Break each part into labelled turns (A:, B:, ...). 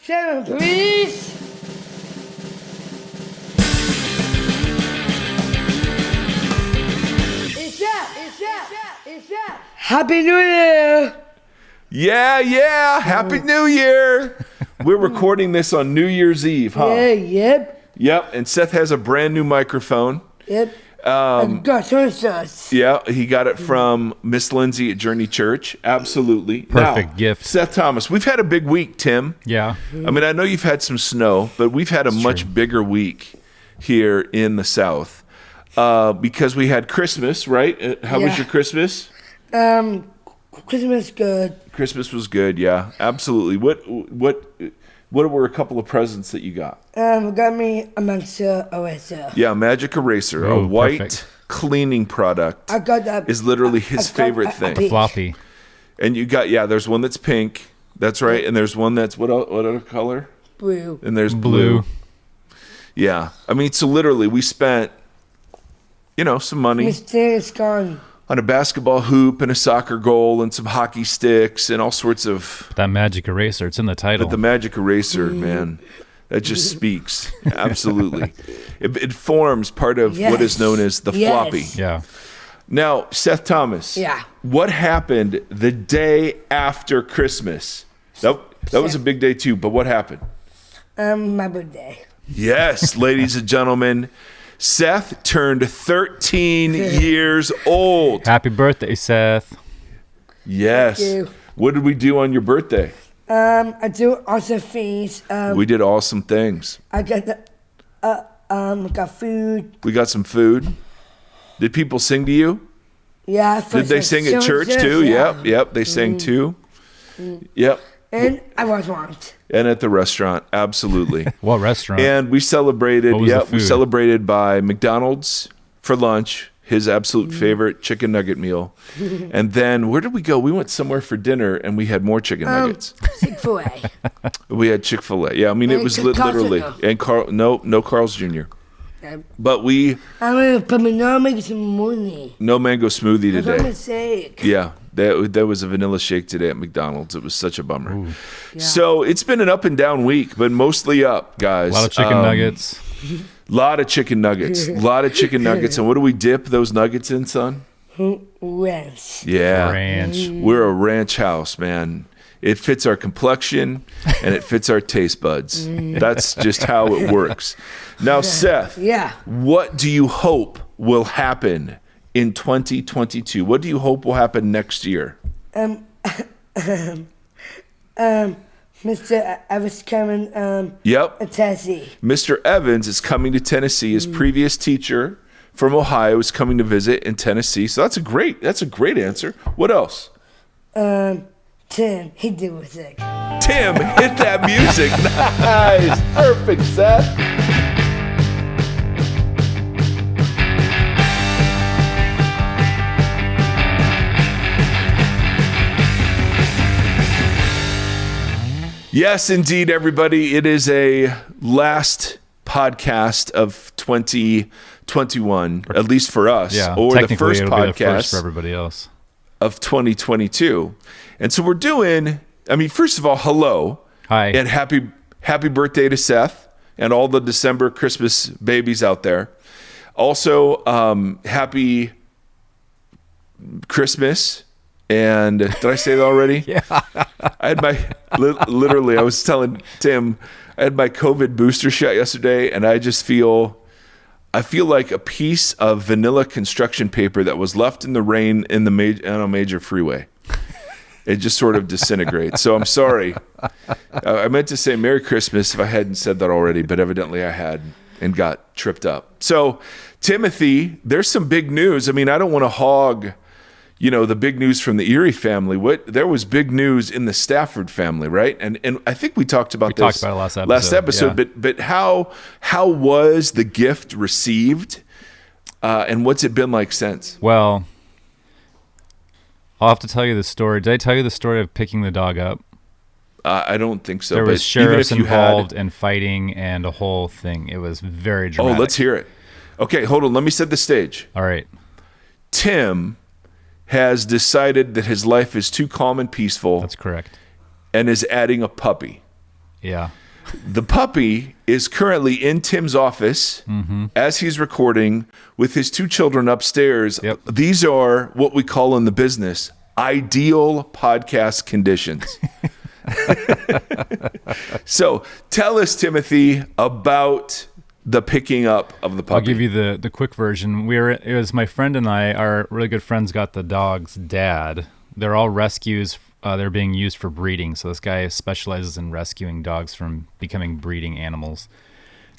A: 7, please. It's up. Happy New Year.
B: Yeah. Happy New Year. We're recording this on New Year's Eve, huh?
A: Yep.
B: And Seth has a brand new microphone.
A: Yep.
B: Yeah, he got it from Miss Lindsay at Journey Church. Absolutely.
C: Perfect gift.
B: Seth Thomas, we've had a big week, Tim.
C: Yeah.
B: I mean, I know you've had some snow, but we've had a much bigger week here in the South because we had Christmas, right? How was your Christmas?
A: Christmas good.
B: Christmas was good, yeah. Absolutely. What were a couple of presents that you got?
A: Got me a magic eraser.
B: Yeah, magic eraser, a white cleaning product.
A: I got that.
B: Is literally his favorite thing.
C: Floppy.
B: And you got there's one that's pink. That's right. And there's one that's what other color?
A: Blue.
B: And there's blue. Yeah. I mean, so literally we spent some money.
A: Mysterious gone.
B: On a basketball hoop and a soccer goal and some hockey sticks and all sorts of...
C: That magic eraser, it's in the title.
B: But the magic eraser, man, that just speaks. Absolutely. It forms part of what is known as the floppy.
C: Yeah.
B: Now, Seth Thomas.
A: Yeah.
B: What happened the day after Christmas? That was a big day too, but what happened?
A: My birthday.
B: Yes, ladies and gentlemen. Seth turned 13 years old.
C: Happy birthday, Seth.
B: Yes.
A: Thank you.
B: What did we do on your birthday?
A: I do awesome things.
B: We did awesome things.
A: I got got food.
B: We got some food. Did people sing to you?
A: Yeah.
B: Did they sing at church too?
A: Yeah.
B: Yep. They sang too. Yep.
A: And I was once.
B: And at the restaurant, absolutely.
C: What restaurant?
B: And we celebrated.
C: What was the food?
B: We celebrated by McDonald's for lunch. His absolute favorite chicken nugget meal. And then where did we go? We went somewhere for dinner, and we had more chicken nuggets.
A: Chick-fil-A.
B: We had Chick-fil-A. Yeah, I mean it was literally and no Carl's Jr. But we.
A: I'm gonna put no mango smoothie.
B: No mango smoothie today.
A: For my sake.
B: Yeah. There was a vanilla shake today at McDonald's. It was such a bummer. Yeah. So it's been an up and down week, but mostly up, guys.
C: A lot of chicken nuggets.
B: Lot of chicken nuggets. And what do we dip those nuggets in, son?
A: Ranch.
B: Yeah.
C: Ranch.
B: We're a ranch house, man. It fits our complexion and it fits our taste buds. That's just how it works. Now, Seth, what do you hope will happen in 2022? What do you hope will happen next year?
A: Mr. Evans coming to Tennessee.
B: Mr. Evans is coming to Tennessee. His previous teacher from Ohio is coming to visit in Tennessee. So that's a great answer. What else?
A: Tim, he did music.
B: Tim, hit that music. Nice. Perfect, Seth. Yes, indeed, everybody. It is a last podcast of 2021, at least for us, or the first
C: it'll be
B: podcast
C: the first for everybody else
B: of 2022. And so we're doing. I mean, first of all, hello,
C: hi,
B: and happy birthday to Seth and all the December Christmas babies out there. Also, happy Christmas. And did I say that already?
C: Yeah.
B: I had literally, I was telling Tim, I had my COVID booster shot yesterday, and I feel like a piece of vanilla construction paper that was left in the rain on a major freeway. It just sort of disintegrates. So I'm sorry. I meant to say Merry Christmas if I hadn't said that already, but evidently I had and got tripped up. So, Timothy, there's some big news. I mean, I don't want to hog the big news from the Erre family. There was big news in the Stafford family, right? And I think we talked about this.
C: Talked about it last episode.
B: Yeah. But how was the gift received, and what's it been like since?
C: Well, I'll have to tell you the story. Did I tell you the story of picking the dog up?
B: I don't think so.
C: There was sheriffs involved and fighting and a whole thing. It was very dramatic.
B: Oh, let's hear it. Okay, hold on. Let me set the stage.
C: All right.
B: Tim has decided that his life is too calm and peaceful.
C: That's correct.
B: And is adding a puppy.
C: Yeah.
B: The puppy is currently in Tim's office as he's recording with his 2 children upstairs.
C: Yep.
B: These are what we call in the business ideal podcast conditions. So tell us, Timothy, about the picking up of the puppy.
C: I'll give you the quick version. It was my friend and I, our really good friends, got the dog's dad. They're all rescues. They're being used for breeding. So this guy specializes in rescuing dogs from becoming breeding animals.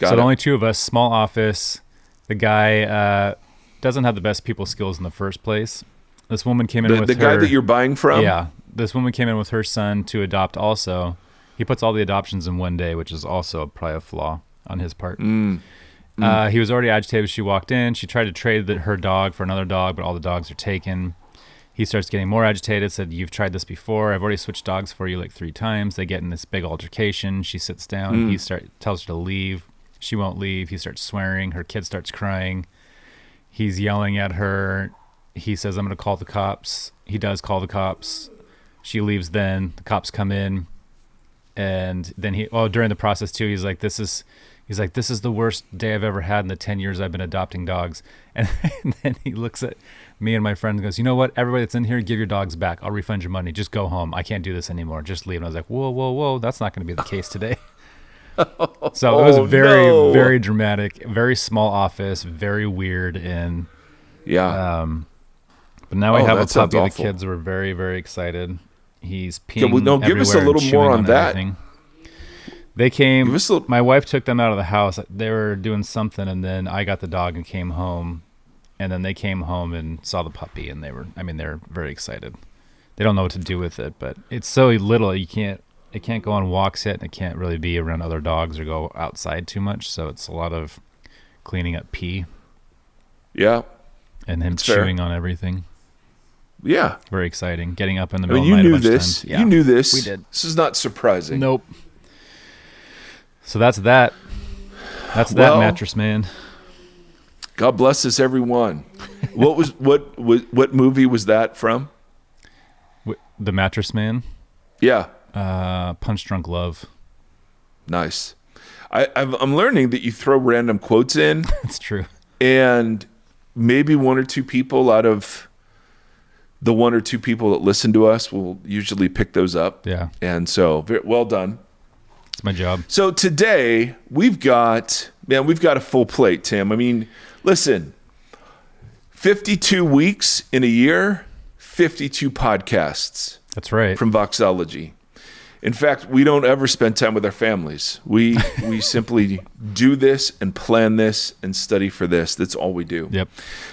C: So only 2 of us, small office. The guy doesn't have the best people skills in the first place. This woman came in with
B: the guy that you're buying from?
C: Yeah. This woman came in with her son to adopt also. He puts all the adoptions in one day, which is also probably a flaw on his part. He was already agitated when she walked in. She tried to trade her dog for another dog, but all the dogs are taken. He starts getting more agitated, said, "You've tried this before. I've already switched dogs for you like 3 times. They get in this big altercation. She sits down. He tells her to leave. She won't leave. He starts swearing. Her kid starts crying. He's yelling at her. He says, "I'm going to call the cops." He does call the cops. She leaves then. The cops come in. And then during the process too, he's like, this is the worst day I've ever had in the 10 years I've been adopting dogs. And then he looks at me and my friend and goes, "You know what? Everybody that's in here, give your dogs back. I'll refund your money. Just go home. I can't do this anymore. Just leave." And I was like, whoa. That's not going to be the case today. So it was very, very dramatic, very small office, very weird. And but now we have a puppy. The kids were very, very excited. He's peeing
B: give us a little more on that.
C: Everything. They came. My wife took them out of the house. They were doing something, and then I got the dog and came home. And then they came home and saw the puppy, and they're very excited. They don't know what to do with it, but it's so little. It can't go on walks yet, and it can't really be around other dogs or go outside too much. So it's a lot of cleaning up pee.
B: Yeah.
C: And him chewing on everything.
B: Yeah.
C: Very exciting. Getting up in the middle of the
B: night.
C: You knew this.
B: Yeah. You knew this.
C: We did.
B: This is not surprising.
C: Nope. So that's that. That's that, Mattress Man.
B: God bless us, everyone. What movie was that from?
C: The Mattress Man?
B: Yeah.
C: Punch Drunk Love.
B: Nice. I'm learning that you throw random quotes in.
C: That's true.
B: And maybe 1 or 2 people out of the 1 or 2 people that listen to us will usually pick those up.
C: Yeah.
B: And so, well done.
C: It's my job.
B: So today we've got a full plate, Tim. I mean, listen, 52 weeks in a year, 52 podcasts.
C: That's right.
B: From Voxology. In fact, we don't ever spend time with our families. We simply do this and plan this and study for this. That's all we do.
C: Yep.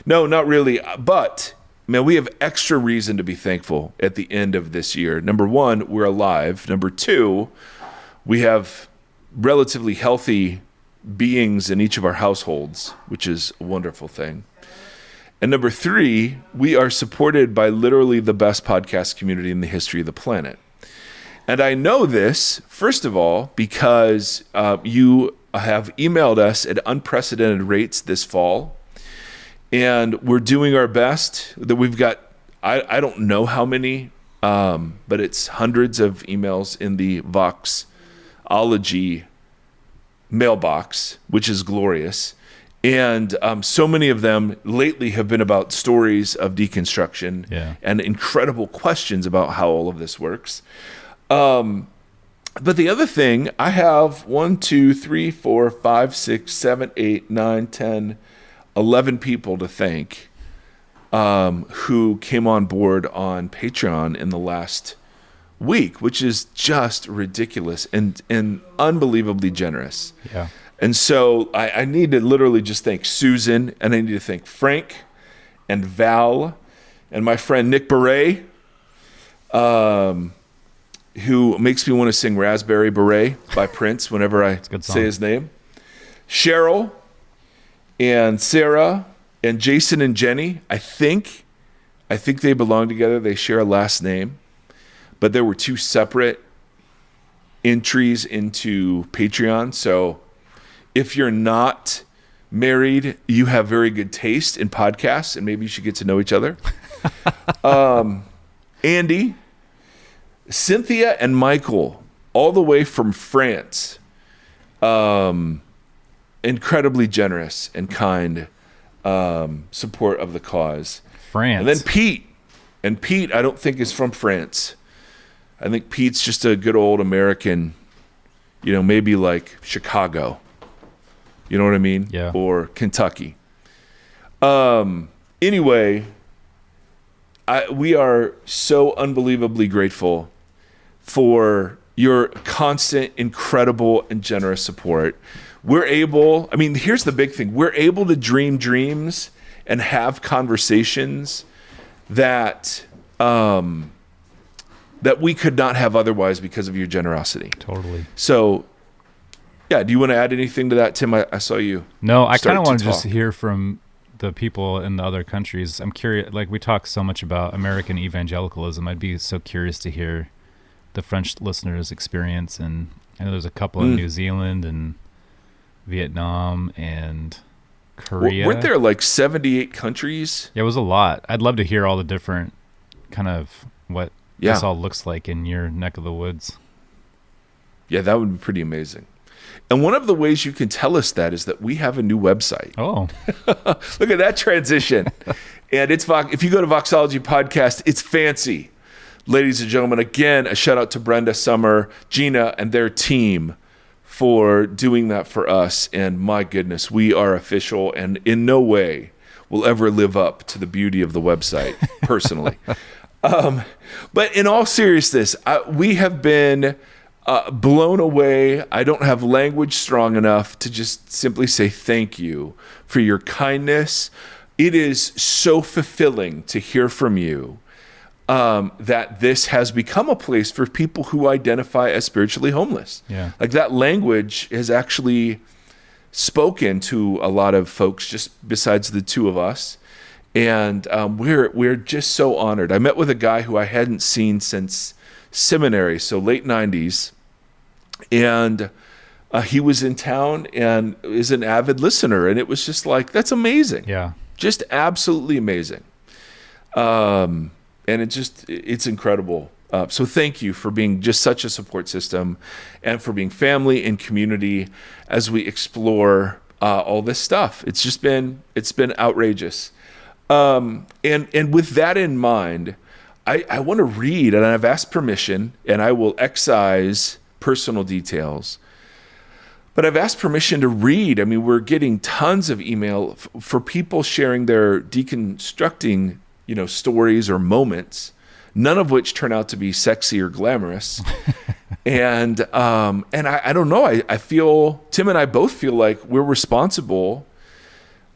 B: No, not really. But, man, we have extra reason to be thankful at the end of this year. Number 1, we're alive. Number 2, we have relatively healthy beings in each of our households, which is a wonderful thing. And number 3, we are supported by literally the best podcast community in the history of the planet. And I know this, first of all, because you have emailed us at unprecedented rates this fall. And we're doing our best. That we've got, I don't know how many, but it's hundreds of emails in the Voxology mailbox, which is glorious. And so many of them lately have been about stories of deconstruction and incredible questions about how all of this works. But the other thing, I have 1, 2, 3, 4, 5, 6, 7, 8, 9, 10, 11 people to thank who came on board on Patreon in the last week, which is just ridiculous and unbelievably generous.
C: Yeah.
B: And so I need to literally just thank Susan, and I need to thank Frank and Val and my friend Nick Beret, who makes me want to sing Raspberry Beret by Prince whenever I say his name. Cheryl and Sarah and Jason and Jenny, I think they belong together. They share a last name, but there were 2 separate entries into Patreon. So if you're not married, you have very good taste in podcasts, and maybe you should get to know each other. Andy, Cynthia, and Michael all the way from France. Incredibly generous and kind support of the cause.
C: France.
B: And then Pete. And Pete, I don't think is from France. I think Pete's just a good old American, maybe like Chicago. You know what I mean?
C: Yeah.
B: Or Kentucky. Anyway, we are so unbelievably grateful for your constant, incredible, and generous support. Here's the big thing. We're able to dream dreams and have conversations that we could not have otherwise because of your generosity.
C: Totally.
B: So, yeah, do you want to add anything to that, Tim? I saw you.
C: No, I kind of want to just hear from the people in the other countries. I'm curious, like we talk so much about American evangelicalism. I'd be so curious to hear the French listeners' experience. And I know there's a couple in New Zealand and Vietnam and Korea.
B: Weren't there like 78 countries?
C: Yeah, it was a lot. I'd love to hear all the different kind of what this all looks like in your neck of the woods.
B: Yeah, that would be pretty amazing. And one of the ways you can tell us that is that we have a new website.
C: Oh.
B: Look at that transition. And it's if you go to Voxology Podcast, it's fancy. Ladies and gentlemen, again, a shout out to Brenda, Summer, Gina, and their team for doing that for us. And my goodness, we are official and in no way will ever live up to the beauty of the website, personally. But in all seriousness, we have been blown away. I don't have language strong enough to just simply say thank you for your kindness. It is so fulfilling to hear from you that this has become a place for people who identify as spiritually homeless.
C: Yeah.
B: Like that language has actually spoken to a lot of folks just besides the two of us. And we're just so honored. I met with a guy who I hadn't seen since seminary, so late 90s. And he was in town and is an avid listener. And it was just like, that's amazing.
C: Yeah.
B: Just absolutely amazing. And it's incredible. So thank you for being just such a support system and for being family and community as we explore all this stuff. It's been outrageous. And with that in mind, I want to read, and I've asked permission, and I will excise personal details. But I've asked permission to read. I mean, we're getting tons of email for people sharing their deconstructing, stories or moments, none of which turn out to be sexy or glamorous. And I don't know. I feel Tim and I both feel like we're responsible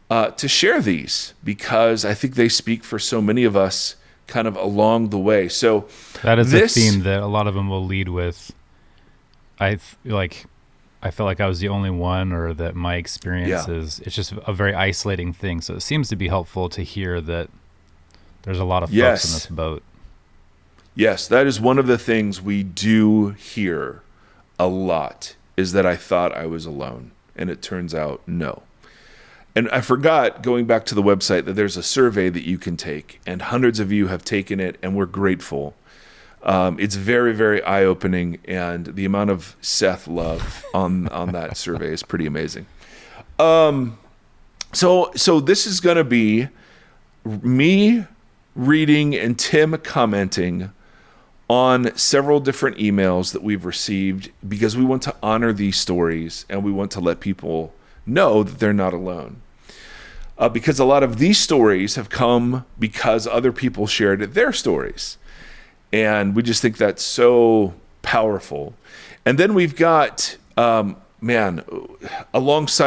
B: to share these because I think they speak for so many of us kind of along the way. So
C: that is a theme that a lot of them will lead with. I feel like I was the only one, or that my experience is, it's just a very isolating thing. So it seems to be helpful to hear that there's a lot of folks in this boat.
B: Yes, that is one of the things we do hear a lot, is that I thought I was alone. And it turns out, no. And I forgot, going back to the website, that there's a survey that you can take, and hundreds of you have taken it, and we're grateful. It's very, very eye-opening, and the amount of Seth love on that survey is pretty amazing. So this is going to be me reading and Tim commenting on several different emails that we've received, because we want to honor these stories and we want to let people know that they're not alone. Because a lot of these stories have come because other people shared their stories. And we just think that's so powerful. And then we've got, alongside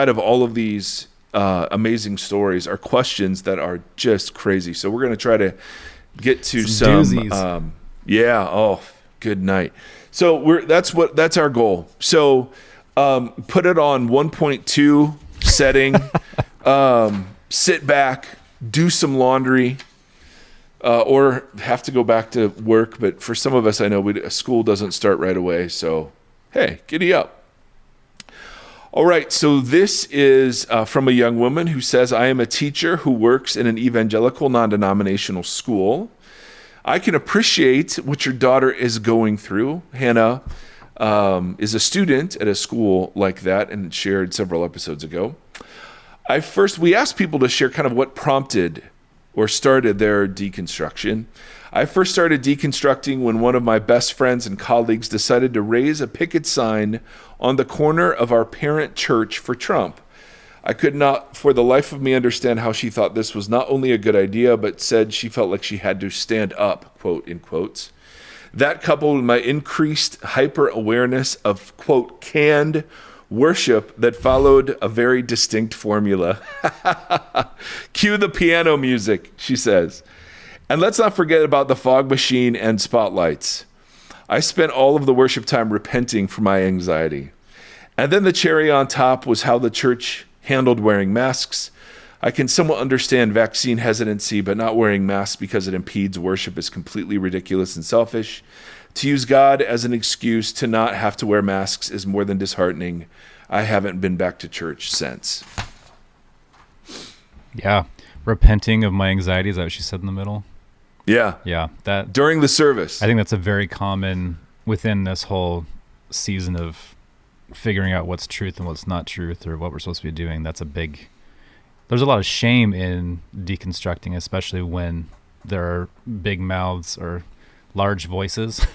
B: of all of these amazing stories are questions that are just crazy. So we're going to try to get to some
C: doozies.
B: Good night. So that's our goal. So put it on 1.2 setting, sit back, do some laundry, or have to go back to work. But for some of us, I know school doesn't start right away. So, hey, giddy up. All right, so this is from a young woman who says, I am a teacher who works in an evangelical non-denominational school. I can appreciate what your daughter is going through, Hannah. is a student at a school like that and shared several episodes ago. We asked people to share kind of what prompted or started their deconstruction. I first started deconstructing when one of my best friends and colleagues decided to raise a picket sign on the corner of our parent church for Trump. I could not for the life of me understand how she thought this was not only a good idea, but said she felt like she had to stand up, quote, in quotes. That coupled with my increased hyper-awareness of, quote, canned worship that followed a very distinct formula. Cue the piano music, she says. And let's not forget about the fog machine and spotlights. I spent all of the worship time repenting for my anxiety. And then the cherry on top was how the church handled wearing masks. I can somewhat understand vaccine hesitancy, but not wearing masks because it impedes worship is completely ridiculous and selfish. To use God as an excuse to not have to wear masks is more than disheartening. I haven't been back to church since.
C: Yeah. Repenting of my anxiety, is that what she said in the middle?
B: Yeah.
C: Yeah. That
B: during the service.
C: I think that's a very common within this whole season of figuring out what's truth and what's not truth or what we're supposed to be doing. There's a lot of shame in deconstructing, especially when there are big mouths or large voices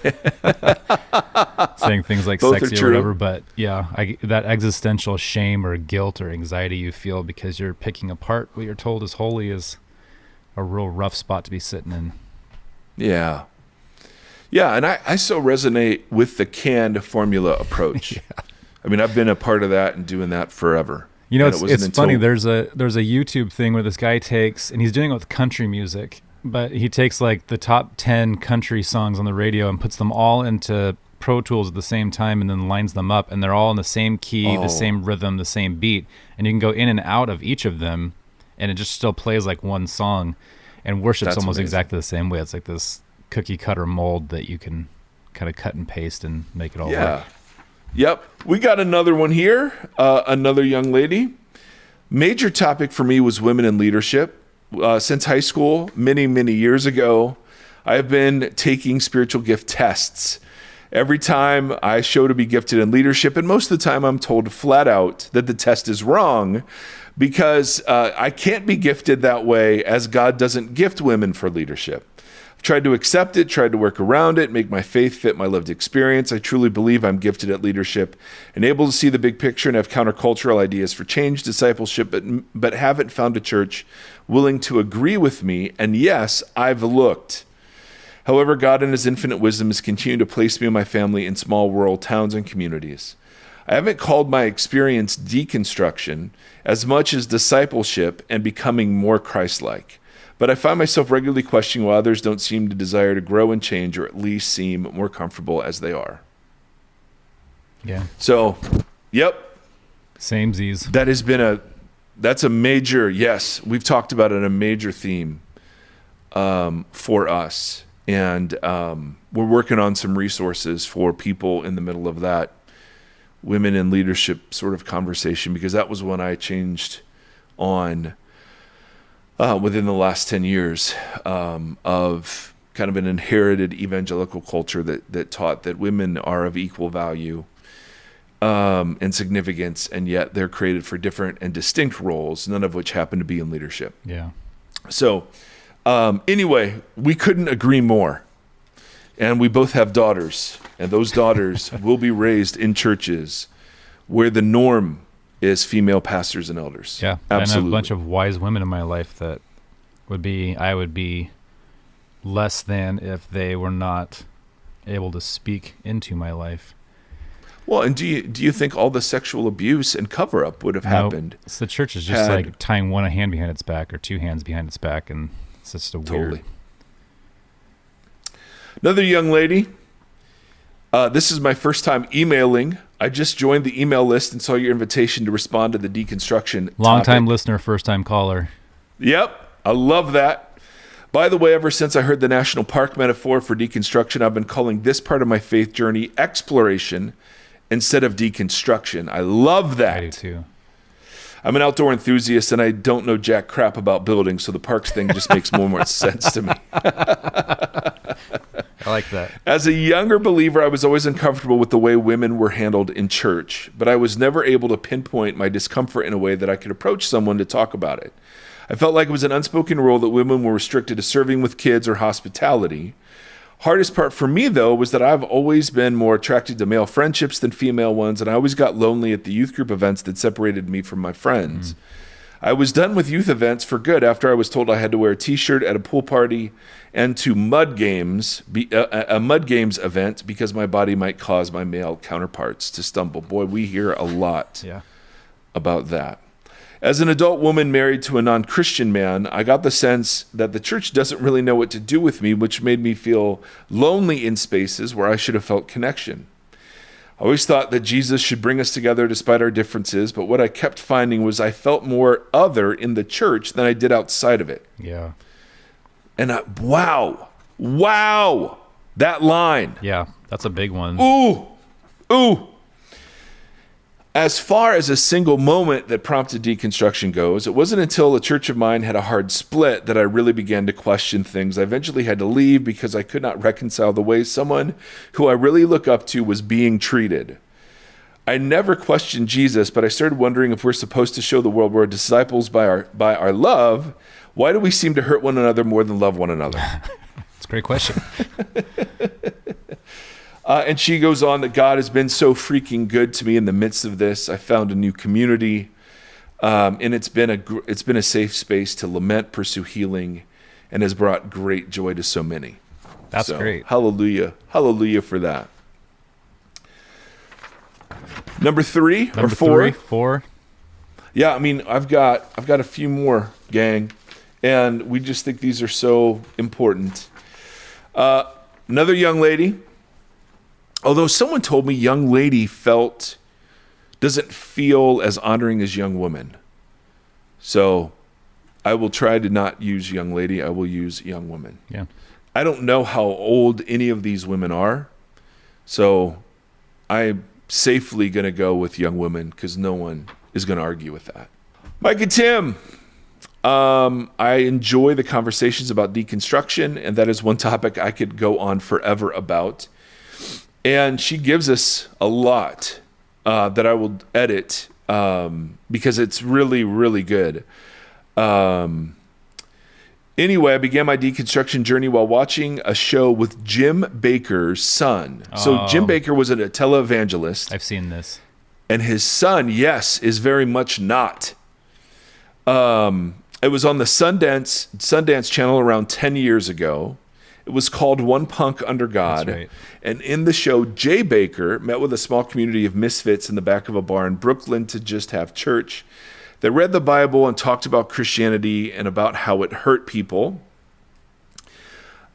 C: saying things like
B: Both
C: sexy or whatever. But yeah, that existential shame or guilt or anxiety you feel because you're picking apart what you're told is holy is a real rough spot to be sitting in.
B: Yeah. Yeah, and I so resonate with the canned formula approach. Yeah. I mean, I've been a part of that and doing that forever.
C: You know, it's funny. There's a YouTube thing where this guy takes, and he's doing it with country music, but he takes like the top 10 country songs on the radio and puts them all into Pro Tools at the same time and then lines them up, and they're all in the same key, the same rhythm, the same beat, and you can go in and out of each of them, and it just still plays like one song, and worship's almost amazing. Exactly the same way. It's like this cookie cutter mold that you can kind of cut and paste and make it all work.
B: Yep. We got another one here. Another young lady. Major topic for me was women in leadership. Since high school, many, many years ago, I have been taking spiritual gift tests. Every time I show to be gifted in leadership, and most of the time I'm told flat out that the test is wrong because I can't be gifted that way as God doesn't gift women for leadership. I've tried to accept it, tried to work around it, make my faith fit my lived experience. I truly believe I'm gifted at leadership and able to see the big picture and have countercultural ideas for change, discipleship, but haven't found a church willing to agree with me. And yes, I've looked. However, God in his infinite wisdom has continued to place me and my family in small rural towns and communities. I haven't called my experience deconstruction as much as discipleship and becoming more Christ-like. But I find myself regularly questioning why others don't seem to desire to grow and change, or at least seem more comfortable as they are.
C: Yeah.
B: So, yep.
C: Same Z's.
B: That's a major, yes, we've talked about it, a major theme for us. And we're working on some resources for people in the middle of that women in leadership sort of conversation, because that was when I changed on within the last 10 years of kind of an inherited evangelical culture that taught that women are of equal value and significance, and yet they're created for different and distinct roles, none of which happen to be in leadership.
C: Yeah.
B: So anyway, we couldn't agree more. And we both have daughters, and those daughters will be raised in churches where the norm is female pastors and elders.
C: Yeah,
B: absolutely.
C: I have a bunch of wise women in my life that I would be less than if they were not able to speak into my life.
B: Well, and do you think all the sexual abuse and cover-up would have happened?
C: So the church is just like tying one hand behind its back or two hands behind its back, and it's just a weird...
B: Totally. Another young lady. This is my first time emailing. I just joined the email list and saw your invitation to respond to the deconstruction
C: Long-time listener, first-time caller.
B: Yep, I love that. By the way, ever since I heard the national park metaphor for deconstruction, I've been calling this part of my faith journey exploration instead of deconstruction. I love that.
C: I do too.
B: I'm an outdoor enthusiast, and I don't know jack crap about buildings, so the parks thing just makes more sense to me.
C: I like that.
B: As a younger believer, I was always uncomfortable with the way women were handled in church, but I was never able to pinpoint my discomfort in a way that I could approach someone to talk about it. I felt like it was an unspoken rule that women were restricted to serving with kids or hospitality. Hardest part for me, though, was that I've always been more attracted to male friendships than female ones, and I always got lonely at the youth group events that separated me from my friends. I was done with youth events for good after I was told I had to wear a t-shirt at a pool party and to a mud games event because my body might cause my male counterparts to stumble. Boy, we hear a lot about that. As an adult woman married to a non-Christian man, I got the sense that the church doesn't really know what to do with me, which made me feel lonely in spaces where I should have felt connection. I always thought that Jesus should bring us together despite our differences, but what I kept finding was I felt more other in the church than I did outside of it.
C: Yeah.
B: And wow, that line.
C: Yeah, that's a big one.
B: Ooh. As far as a single moment that prompted deconstruction goes, it wasn't until a church of mine had a hard split that I really began to question things. I eventually had to leave because I could not reconcile the way someone who I really look up to was being treated. I never questioned Jesus, but I started wondering if we're supposed to show the world we're disciples by our love. Why do we seem to hurt one another more than love one another?
C: That's a great question.
B: And she goes on that God has been so freaking good to me in the midst of this. I found a new community, and it's been a safe space to lament, pursue healing, and has brought great joy to so many.
C: That's great.
B: Hallelujah for that. Number 3 or 4?
C: 4.
B: Yeah, I mean, I've got a few more, gang, and we just think these are so important. Another young lady. Although someone told me young lady doesn't feel as honoring as young woman. So I will try to not use young lady. I will use young woman.
C: Yeah.
B: I don't know how old any of these women are. So I'm safely going to go with young women because no one is going to argue with that. Mike and Tim. I enjoy the conversations about deconstruction, and that is one topic I could go on forever about. And she gives us a lot that I will edit because it's really, really good. Anyway, I began my deconstruction journey while watching a show with Jim Bakker's son. So Jim Bakker was a televangelist.
C: I've seen this.
B: And his son, yes, is very much not. It was on the Sundance channel around 10 years ago. It was called One Punk Under God.
C: That's right.
B: And in the show, Jay Bakker met with a small community of misfits in the back of a bar in Brooklyn to just have church. They read the Bible and talked about Christianity and about how it hurt people.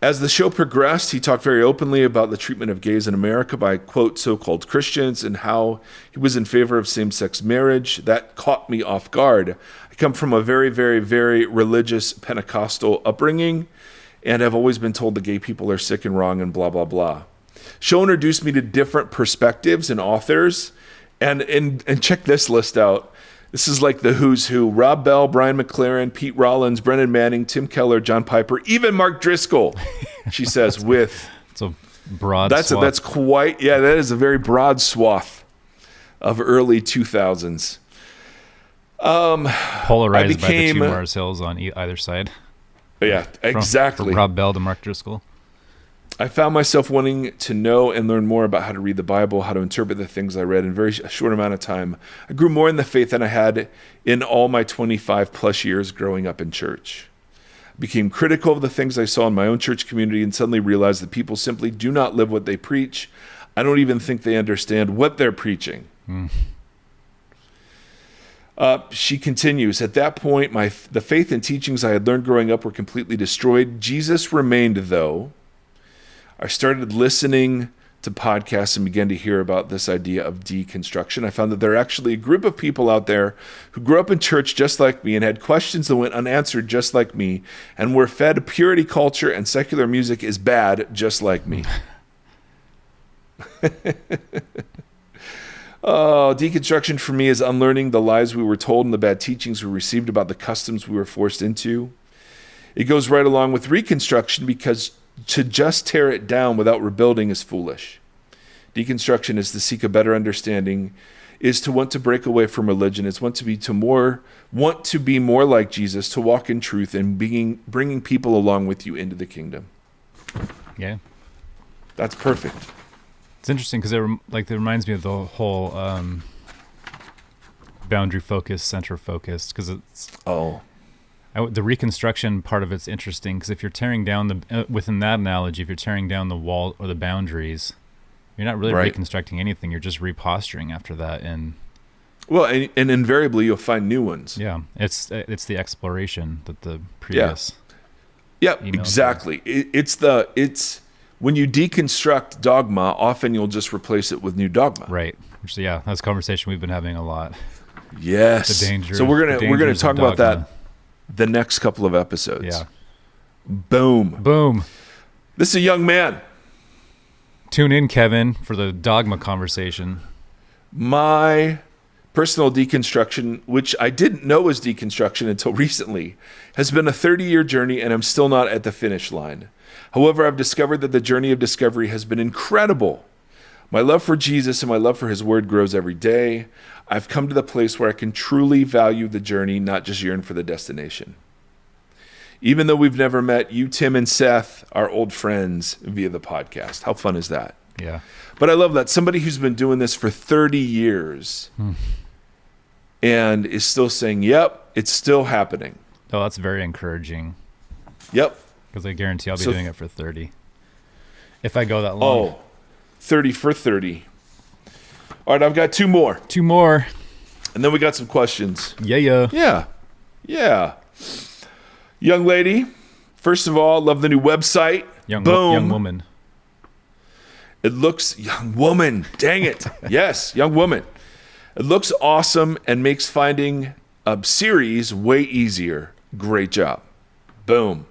B: As the show progressed, he talked very openly about the treatment of gays in America by, quote, so-called Christians and how he was in favor of same-sex marriage. That caught me off guard. I come from a very, very, very religious Pentecostal upbringing, and I've always been told the gay people are sick and wrong and blah, blah, blah. Show introduced me to different perspectives and authors. And check this list out. This is like the who's who. Rob Bell, Brian McLaren, Pete Rollins, Brennan Manning, Tim Keller, John Piper, even Mark Driscoll, she says, with...
C: It's a broad swath.
B: That's quite... Yeah, that is a very broad swath of early 2000s.
C: Polarized by the two Mars Hills on either side.
B: Yeah, exactly.
C: From Rob Bell to Mark Driscoll.
B: I found myself wanting to know and learn more about how to read the Bible, how to interpret the things I read in a very short amount of time. I grew more in the faith than I had in all my 25 plus years growing up in church. I became critical of the things I saw in my own church community and suddenly realized that people simply do not live what they preach. I don't even think they understand what they're preaching. She continues, at that point, the faith and teachings I had learned growing up were completely destroyed. Jesus remained, though. I started listening to podcasts and began to hear about this idea of deconstruction. I found that there are actually a group of people out there who grew up in church just like me and had questions that went unanswered just like me and were fed purity culture and secular music is bad just like me. Oh, deconstruction for me is unlearning the lies we were told and the bad teachings we received about the customs we were forced into. It goes right along with reconstruction because to just tear it down without rebuilding is foolish. Deconstruction is to seek a better understanding, is to want to break away from religion, is want to be more like Jesus, to walk in truth and bringing people along with you into the kingdom.
C: Yeah.
B: That's perfect.
C: It's interesting because it reminds me of the whole boundary focus, center focus, because it's the reconstruction part of it's interesting because if you're tearing down within that analogy, if you're tearing down the wall or the boundaries, you're not really reconstructing anything. You're just reposturing after that, and
B: invariably you'll find new ones.
C: Yeah, it's the exploration that the previous.
B: Yeah, exactly. It's when you deconstruct dogma, often you'll just replace it with new dogma.
C: Right. Which, that's a conversation we've been having a lot.
B: Yes.
C: The danger.
B: So we're gonna talk about that the next couple of episodes.
C: Yeah.
B: Boom. This is a young man.
C: Tune in, Kevin, for the dogma conversation.
B: My personal deconstruction, which I didn't know was deconstruction until recently, has been a 30-year journey, and I'm still not at the finish line. However, I've discovered that the journey of discovery has been incredible. My love for Jesus and my love for his word grows every day. I've come to the place where I can truly value the journey, not just yearn for the destination. Even though we've never met, you, Tim, and Seth are old friends via the podcast. How fun is that?
C: Yeah.
B: But I love that. Somebody who's been doing this for 30 years and is still saying, yep, it's still happening.
C: Oh, that's very encouraging.
B: Yep.
C: Because I guarantee I'll be doing it for 30. If I go that long.
B: Oh, 30 for 30. All right, I've got two more. And then we got some questions.
C: Yeah.
B: Young lady, first of all, love the new website.
C: Young woman.
B: It looks, young woman, dang it. Yes, young woman. It looks awesome and makes finding a series way easier. Great job. Boom.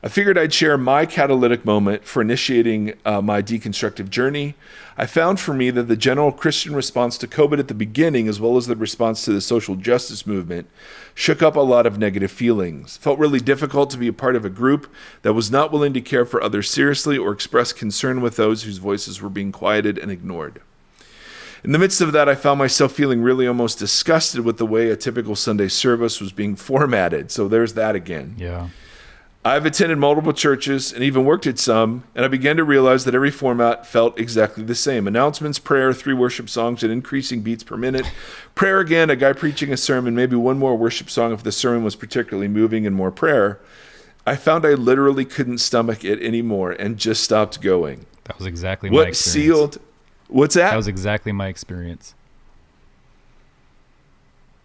B: I figured I'd share my catalytic moment for initiating my deconstructive journey. I found for me that the general Christian response to COVID at the beginning, as well as the response to the social justice movement, shook up a lot of negative feelings. It felt really difficult to be a part of a group that was not willing to care for others seriously or express concern with those whose voices were being quieted and ignored. In the midst of that, I found myself feeling really almost disgusted with the way a typical Sunday service was being formatted. So there's that again.
C: Yeah.
B: I've attended multiple churches and even worked at some, and I began to realize that every format felt exactly the same. Announcements, prayer, 3 worship songs at increasing beats per minute. Prayer again, a guy preaching a sermon, maybe one more worship song if the sermon was particularly moving, and more prayer. I found I literally couldn't stomach it anymore and just stopped going.
C: That was exactly my experience.
B: What's that?
C: That was exactly my experience.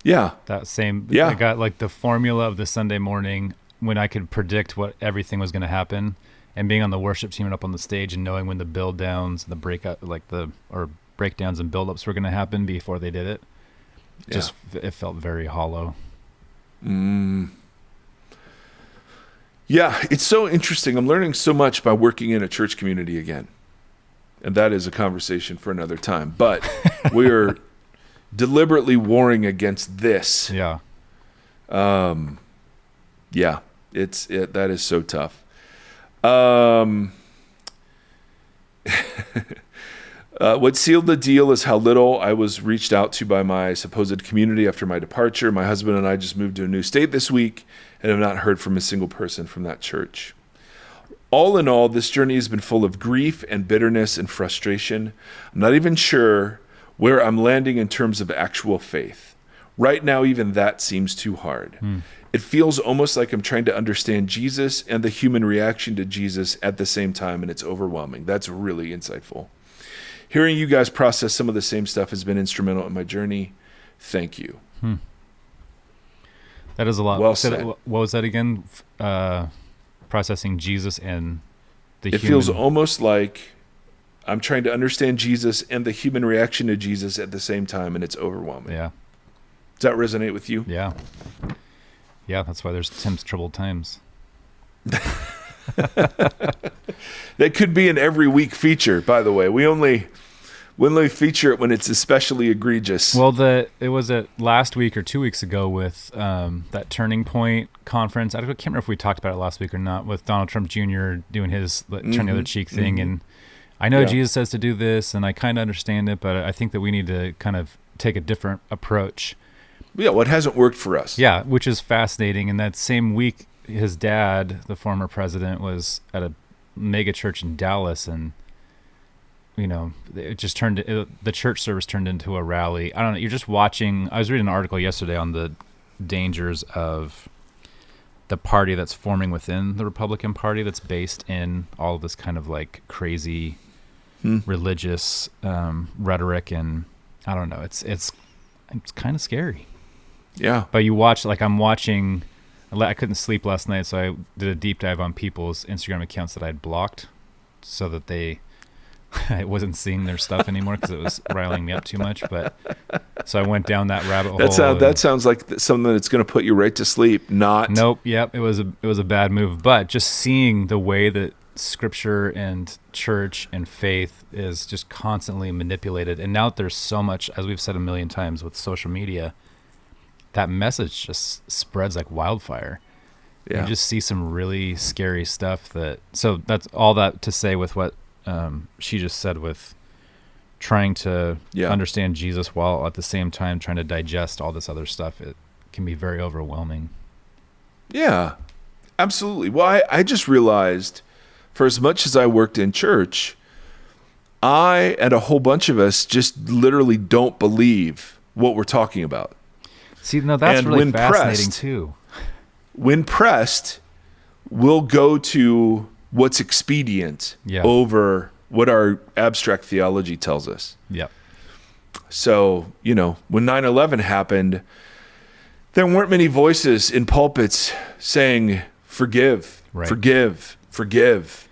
B: Yeah.
C: That same,
B: yeah.
C: I got like the formula of the Sunday morning when I could predict what everything was going to happen, and being on the worship team and up on the stage and knowing when the build downs, the breakout, or breakdowns and build-ups were going to happen before they did it. Just, it felt very hollow.
B: Yeah, it's so interesting. I'm learning so much by working in a church community again. And that is a conversation for another time. But we're deliberately warring against this.
C: Yeah.
B: Yeah, that is so tough. What sealed the deal is how little I was reached out to by my supposed community after my departure. My husband and I just moved to a new state this week and have not heard from a single person from that church. All in all, this journey has been full of grief and bitterness and frustration. I'm not even sure where I'm landing in terms of actual faith. Right now, even that seems too hard. It feels almost like I'm trying to understand Jesus and the human reaction to Jesus at the same time, and it's overwhelming. That's really insightful. Hearing you guys process some of the same stuff has been instrumental in my journey. Thank you.
C: That is a lot.
B: Well said.
C: What was that again? Processing Jesus and the human.
B: It feels almost like I'm trying to understand Jesus and the human reaction to Jesus at the same time, and it's overwhelming.
C: Yeah.
B: Does that resonate with you?
C: Yeah. Yeah, that's why there's Tim's Troubled Times.
B: That could be an every week feature, by the way. We only When they feature it when it's especially egregious.
C: Well, it was last week or 2 weeks ago with that Turning Point conference. I can't remember if we talked about it last week or not, with Donald Trump Jr. doing his turn the other cheek thing. And I know Jesus says to do this, and I kind of understand it, but I think that we need to kind of take a different approach.
B: Yeah, well, it hasn't worked for us.
C: Yeah, which is fascinating. And that same week, his dad, the former president, was at a mega church in Dallas, and it just the church service turned into a rally. I don't know. You're just watching. I was reading an article yesterday on the dangers of the party that's forming within the Republican Party, that's based in all of this kind of like crazy religious rhetoric, and I don't know. It's kind of scary.
B: Yeah.
C: But you watch, like I'm watching. I couldn't sleep last night, so I did a deep dive on people's Instagram accounts that I'd blocked, so that I wasn't seeing their stuff anymore because it was riling me up too much. But so I went down that rabbit hole.
B: That sounds like something that's going to put you right to sleep.
C: Nope. Yep. It was a bad move. But just seeing the way that Scripture and church and faith is just constantly manipulated, and now that there's so much, as we've said a million times with social media, that message just spreads like wildfire. Yeah. You just see some really scary stuff. So that's all that to say with what she just said, with trying to understand Jesus while at the same time trying to digest all this other stuff. It can be very overwhelming.
B: Yeah, absolutely. Well, I just realized, for as much as I worked in church, I and a whole bunch of us just literally don't believe what we're talking about.
C: See, no, that's really fascinating too.
B: When pressed, we'll go to what's expedient over what our abstract theology tells us.
C: Yeah.
B: So, when 9/11 happened, there weren't many voices in pulpits saying, forgive, forgive, forgive.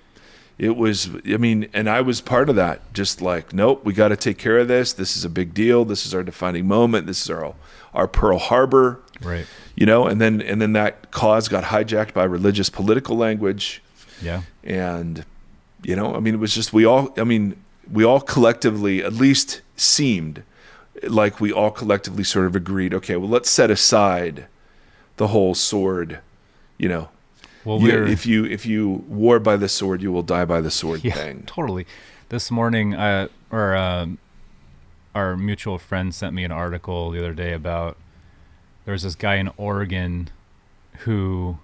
B: It was, and I was part of that. Just like, nope, we got to take care of this. This is a big deal. This is our defining moment. This is our Pearl Harbor.
C: Right.
B: And then that cause got hijacked by religious political language.
C: Yeah.
B: And, it was just, we all collectively, at least seemed like we all collectively sort of agreed, okay, well, let's set aside the whole sword, Well, if you war by the sword, you will die by the sword thing.
C: Totally. This morning, our mutual friend sent me an article the other day about, there was this guy in Oregon who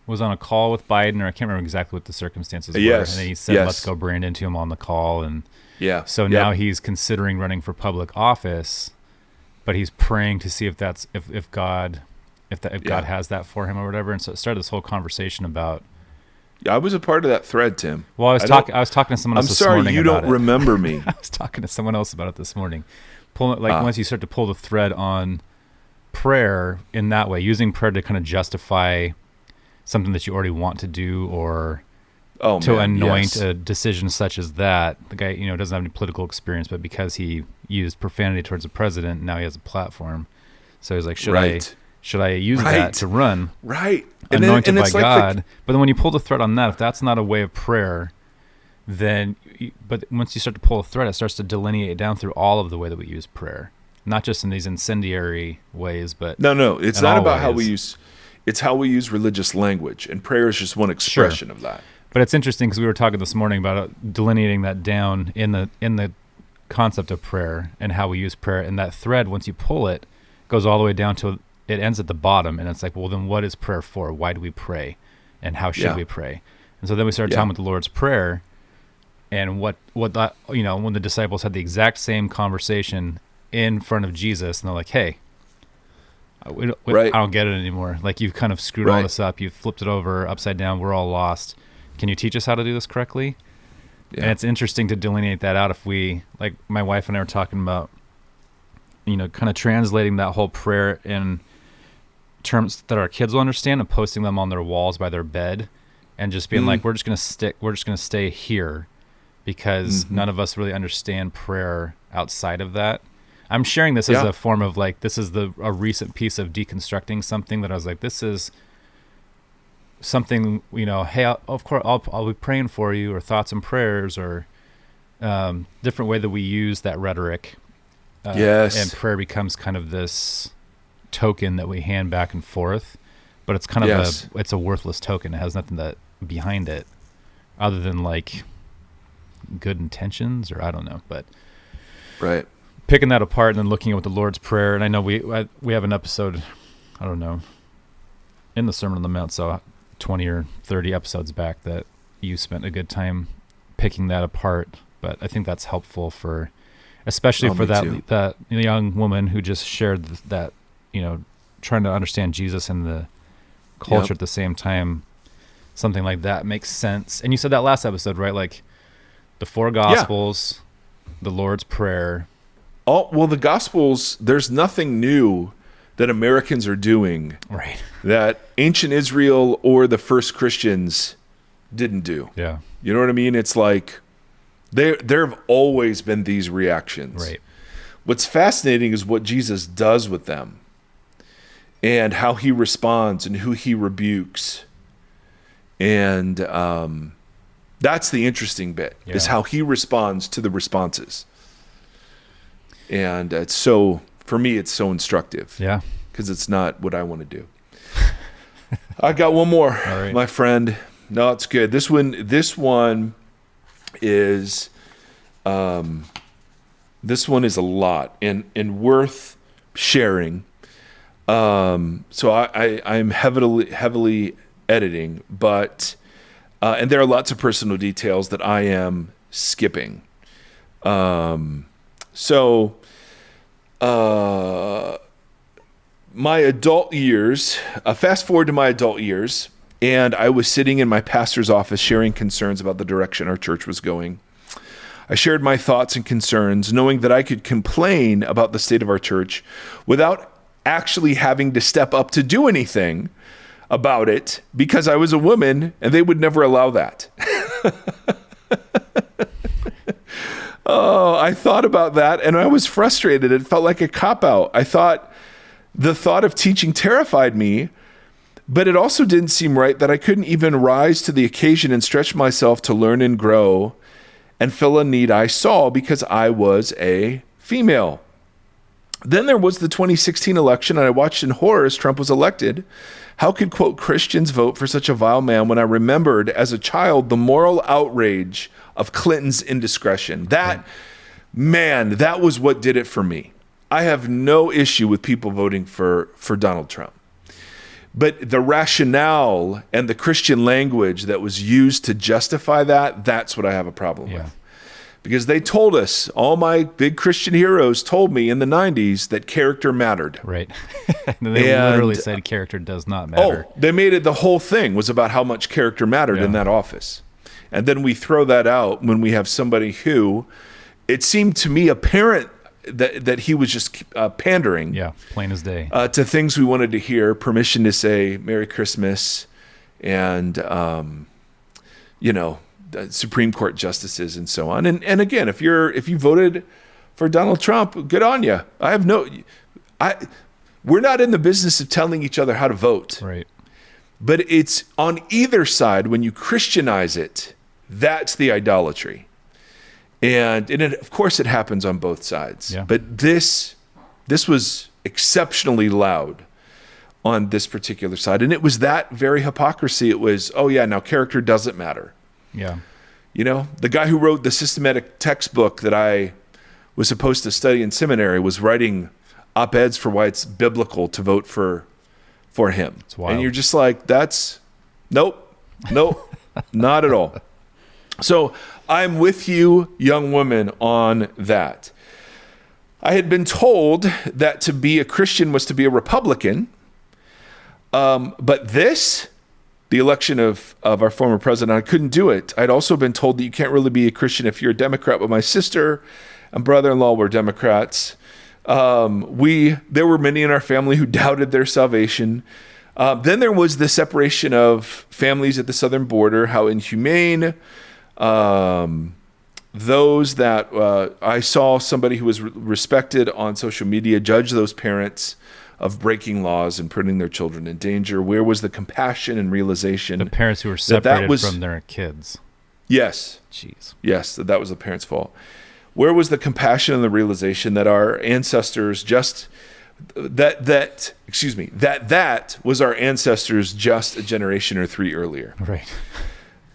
C: was on a call with Biden, or I can't remember exactly what the circumstances were. And then he said, let's go Brandon to him on the call. And so now he's considering running for public office, but he's praying to see if God has that for him or whatever. And so it started this whole conversation about.
B: I was a part of that thread, Tim.
C: Well, I was talking to someone else this morning.
B: I'm sorry you don't remember me.
C: I was talking to someone else about it this morning. Once you start to pull the thread on prayer in that way, using prayer to kind of justify something that you already want to do, or anoint a decision such as that. The guy, doesn't have any political experience, but because he used profanity towards the president, now he has a platform. So he's like, should I use that to run?
B: Right.
C: Anointed by God. But then when you pull the thread on that, if that's not a way of prayer, then, but once you start to pull a thread, it starts to delineate down through all of the way that we use prayer. Not just in these incendiary ways, but
B: no, it's not about how we use. It's how we use religious language, and prayer is just one expression of that.
C: But it's interesting because we were talking this morning about delineating that down in the concept of prayer and how we use prayer. And that thread, once you pull it, goes all the way down to, it ends at the bottom, and it's like, well, then what is prayer for? Why do we pray, and how should we pray? And so then we started talking about the Lord's Prayer, and what that, when the disciples had the exact same conversation in front of Jesus, and they're like, hey, I don't get it anymore. Like, you've kind of screwed all this up. You've flipped it over upside down. We're all lost. Can you teach us how to do this correctly? Yeah. And it's interesting to delineate that out. If we, like my wife and I were talking about, kind of translating that whole prayer in terms that our kids will understand, and posting them on their walls by their bed, and just being like, we're just going to stay here, because none of us really understand prayer outside of that. I'm sharing this as a form of like, this is a recent piece of deconstructing something that I was like, this is something, hey, of course I'll be praying for you, or thoughts and prayers, or different way that we use that rhetoric.
B: Yes.
C: And prayer becomes kind of this token that we hand back and forth, but it's kind of it's a worthless token. It has nothing behind it other than like good intentions, or I don't know, but
B: right.
C: Picking that apart and then looking at the Lord's Prayer. And I know we have an episode, I don't know, in the Sermon on the Mount, so 20 or 30 episodes back, that you spent a good time picking that apart. But I think that's helpful for, especially for that young woman who just shared that, trying to understand Jesus and the culture at the same time. Something like that makes sense. And you said that last episode, right? Like the 4 Gospels, the Lord's Prayer.
B: The Gospels, there's nothing new that Americans are doing that ancient Israel or the first Christians didn't do.
C: Yeah.
B: You know what I mean? It's like there have always been these reactions.
C: Right.
B: What's fascinating is what Jesus does with them and how he responds and who he rebukes. And that's the interesting bit, is how he responds to the responses. And for me, it's so instructive.
C: Yeah.
B: Because it's not what I want to do. I got one more, my friend. No, it's good. This one is a lot and worth sharing. So I'm heavily editing, but and there are lots of personal details that I am skipping. My adult years, fast forward to my adult years, and I was sitting in my pastor's office sharing concerns about the direction our church was going. I shared my thoughts and concerns, knowing that I could complain about the state of our church without actually having to step up to do anything about it, because I was a woman and they would never allow that. Oh, I thought about that and I was frustrated. It felt like a cop-out. The thought of teaching terrified me, but it also didn't seem right that I couldn't even rise to the occasion and stretch myself to learn and grow and fill a need I saw because I was a female. Then there was the 2016 election, and I watched in horror as Trump was elected. How could, quote, Christians vote for such a vile man when I remembered as a child the moral outrage of Clinton's indiscretion? That was what did it for me. I have no issue with people voting for Donald Trump. But the rationale and the Christian language that was used to justify that's what I have a problem with. Because they told us, all my big Christian heroes told me in the 90s that character mattered.
C: Right. They literally said character does not matter.
B: They made it, the whole thing was about how much character mattered in that office. And then we throw that out when we have somebody who, it seemed to me apparent that he was just pandering.
C: Yeah, plain as day.
B: To things we wanted to hear, permission to say Merry Christmas and, Supreme Court justices and so on. And again, if you voted for Donald Trump, good on you. We're not in the business of telling each other how to vote.
C: Right.
B: But it's on either side, when you Christianize it, that's the idolatry. And of course it happens on both sides. Yeah. But this was exceptionally loud on this particular side. And it was that very hypocrisy. It was, now character doesn't matter.
C: Yeah.
B: The guy who wrote the systematic textbook that I was supposed to study in seminary was writing op-eds for why it's biblical to vote for him.
C: It's wild.
B: And you're just like, nope, not at all. So I'm with you, young woman, on that. I had been told that to be a Christian was to be a Republican. But the election of our former president, I couldn't do it. I'd also been told that you can't really be a Christian if you're a Democrat, but my sister and brother-in-law were Democrats. There were many in our family who doubted their salvation. Then there was the separation of families at the southern border, how inhumane. Those that I saw somebody who was respected on social media judge those parents of breaking laws and putting their children in danger. Where was the compassion and realization?
C: The parents who were separated from their kids.
B: Yes.
C: Jeez.
B: Yes, that was the parents' fault. Where was the compassion and the realization that our ancestors that was our ancestors just a generation or 3 earlier?
C: Right.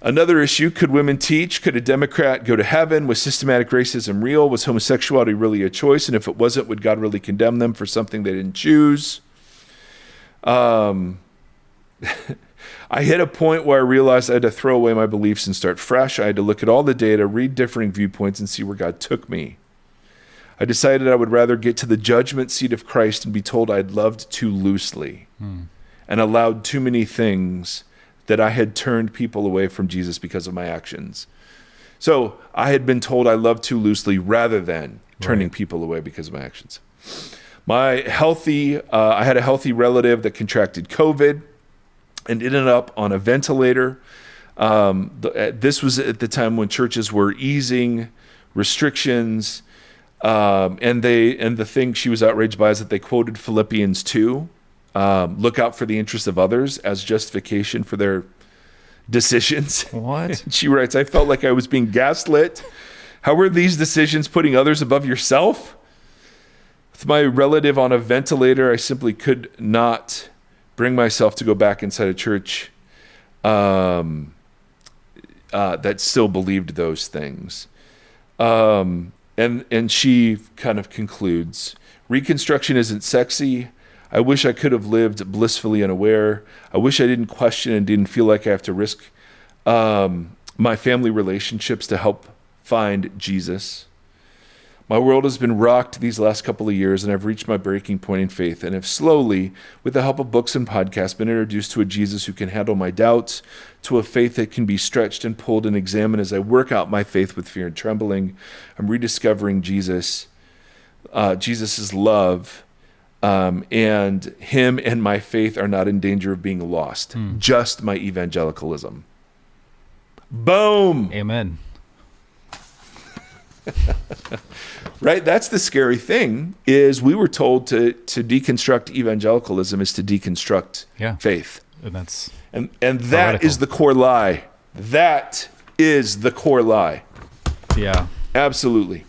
B: Another issue, could women teach? Could a Democrat go to heaven? Was systematic racism real? Was homosexuality really a choice? And if it wasn't, would God really condemn them for something they didn't choose? I hit a point where I realized I had to throw away my beliefs and start fresh. I had to look at all the data, read differing viewpoints, and see where God took me. I decided I would rather get to the judgment seat of Christ and be told I'd loved too loosely and allowed too many things, that I had turned people away from Jesus because of my actions. So I had been told I loved too loosely rather than turning people away because of my actions. I had a healthy relative that contracted COVID and ended up on a ventilator. This was at the time when churches were easing restrictions, and the thing she was outraged by is that they quoted Philippians 2, look out for the interests of others as justification for their decisions.
C: What?
B: She writes, I felt like I was being gaslit. How were these decisions putting others above yourself? With my relative on a ventilator, I simply could not bring myself to go back inside a church that still believed those things. And she kind of concludes, reconstruction isn't sexy. I wish I could have lived blissfully unaware. I wish I didn't question and didn't feel like I have to risk my family relationships to help find Jesus. My world has been rocked these last couple of years, and I've reached my breaking point in faith and have slowly, with the help of books and podcasts, been introduced to a Jesus who can handle my doubts, to a faith that can be stretched and pulled and examined as I work out my faith with fear and trembling. I'm rediscovering Jesus, Jesus's love, and him and my faith are not in danger of being lost, just my evangelicalism. Boom!
C: Amen.
B: Right? That's the scary thing, is we were told to deconstruct evangelicalism is to deconstruct faith.
C: And that's
B: and that is the core lie. That is the core lie.
C: Yeah.
B: Absolutely.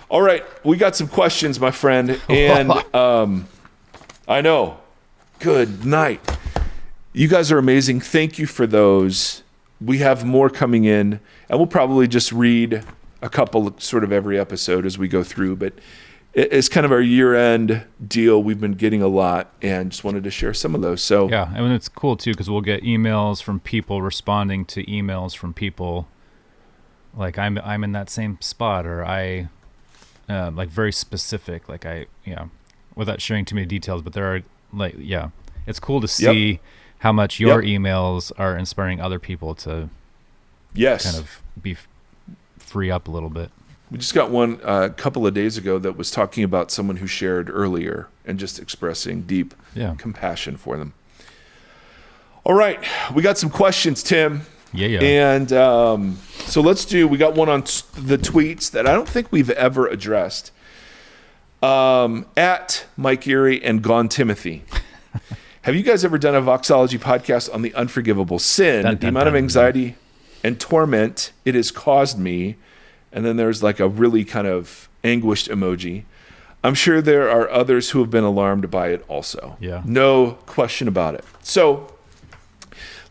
B: All right, we got some questions, my friend, and I know. Good night. You guys are amazing. Thank you for those. We have more coming in, and we'll probably just read a couple sort of every episode as we go through, but it's kind of our year-end deal. We've been getting a lot, and just wanted to share some of those. So
C: yeah, I mean, it's cool too, because we'll get emails from people responding to emails from people like I'm in that same spot, or I like very specific, like without sharing too many details, but there are it's cool to see how much your emails are inspiring other people to kind of be free up a little bit.
B: We just got one a couple of days ago that was talking about someone who shared earlier and just expressing deep compassion for them. All right, we got some questions, Tim.
C: Yeah.
B: And so we got one on the tweets that I don't think we've ever addressed. At Mike Erre and Gone Timothy. Have you guys ever done a Voxology podcast on the unforgivable sin, the amount of anxiety and torment it has caused me? And then there's like a really kind of anguished emoji. I'm sure there are others who have been alarmed by it also.
C: Yeah.
B: No question about it. So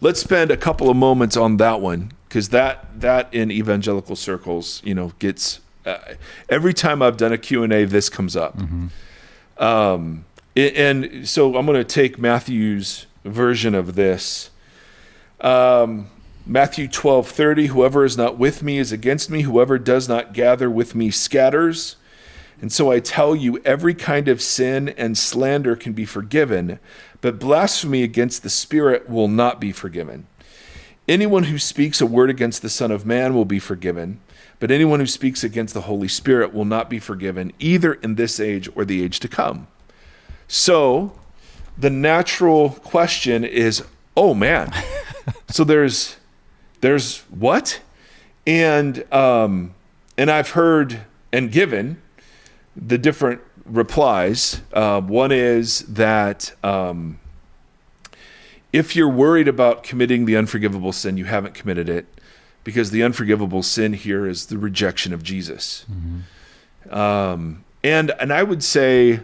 B: let's spend a couple of moments on that one, because that in evangelical circles, gets every time I've done a Q&A, this comes up. Mm-hmm. And so I'm going to take Matthew's version of this. Matthew 12:30, whoever is not with me is against me. Whoever does not gather with me scatters. And so I tell you, every kind of sin and slander can be forgiven, but blasphemy against the Spirit will not be forgiven. Anyone who speaks a word against the Son of Man will be forgiven, but anyone who speaks against the Holy Spirit will not be forgiven, either in this age or the age to come. So the natural question is, oh man, so there's what? And I've heard and given the different replies. One is that if you're worried about committing the unforgivable sin, you haven't committed it. because the unforgivable sin here is the rejection of Jesus. And I would say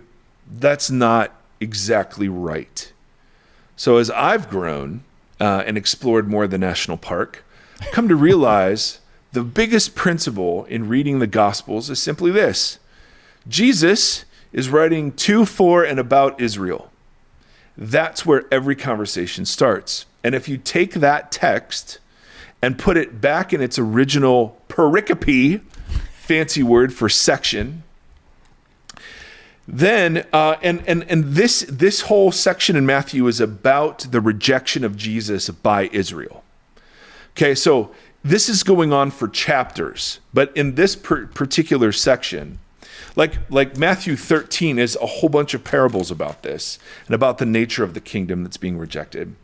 B: that's not exactly right. So as I've grown and explored more of the national park, I've come to realize the biggest principle in reading the Gospels is simply this. Jesus is writing to, for, and about Israel. That's where every conversation starts. And if you take that text and put it back in its original pericope, fancy word for section, then this whole section in Matthew is about the rejection of Jesus by Israel. Okay, so this is going on for chapters, but in this particular section, like Matthew 13 is a whole bunch of parables about this and about the nature of the kingdom that's being rejected.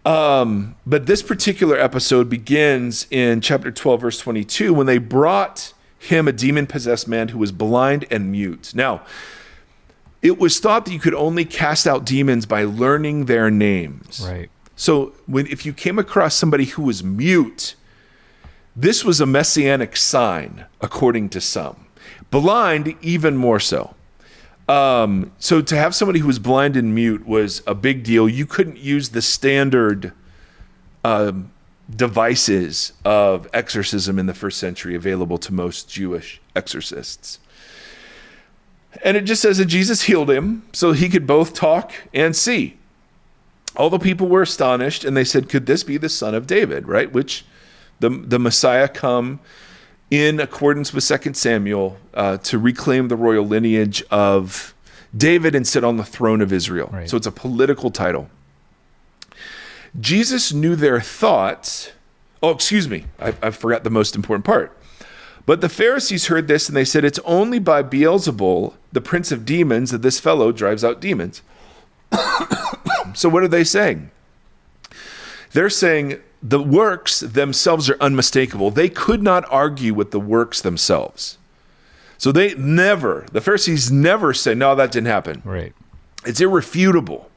B: But this particular episode begins in chapter 12, verse 22, when they brought him a demon-possessed man who was blind and mute. Now, it was thought that you could only cast out demons by learning their names.
C: Right.
B: So if you came across somebody who was mute, this was a messianic sign, according to some. Blind, even more so. So to have somebody who was blind and mute was a big deal. You couldn't use the standard devices of exorcism in the first century available to most Jewish exorcists. And it just says that Jesus healed him so he could both talk and see. All the people were astonished, and they said, could this be the son of David, right? Which the Messiah come in accordance with 2 Samuel to reclaim the royal lineage of David and sit on the throne of Israel.
C: Right.
B: So it's a political title. Jesus knew their thoughts. Oh, excuse me. I forgot the most important part. But the Pharisees heard this, and they said, it's only by Beelzebul, the prince of demons, that this fellow drives out demons. So what are they saying? They're saying the works themselves are unmistakable. They could not argue with the works themselves. So the Pharisees never say, no, that didn't happen.
C: Right.
B: It's irrefutable.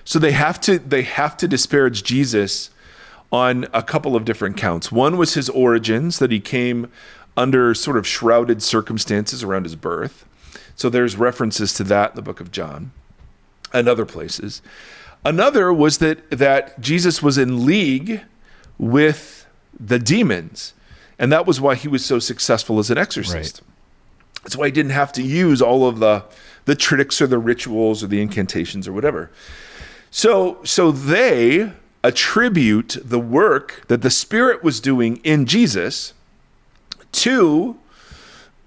B: So they have to disparage Jesus on a couple of different counts. One was his origins, that he came under sort of shrouded circumstances around his birth. So there's references to that in the book of John and other places. Another was that Jesus was in league with the demons, and that was why he was so successful as an exorcist. Right. That's why he didn't have to use all of the tricks or the rituals or the incantations or whatever. So they attribute the work that the Spirit was doing in Jesus to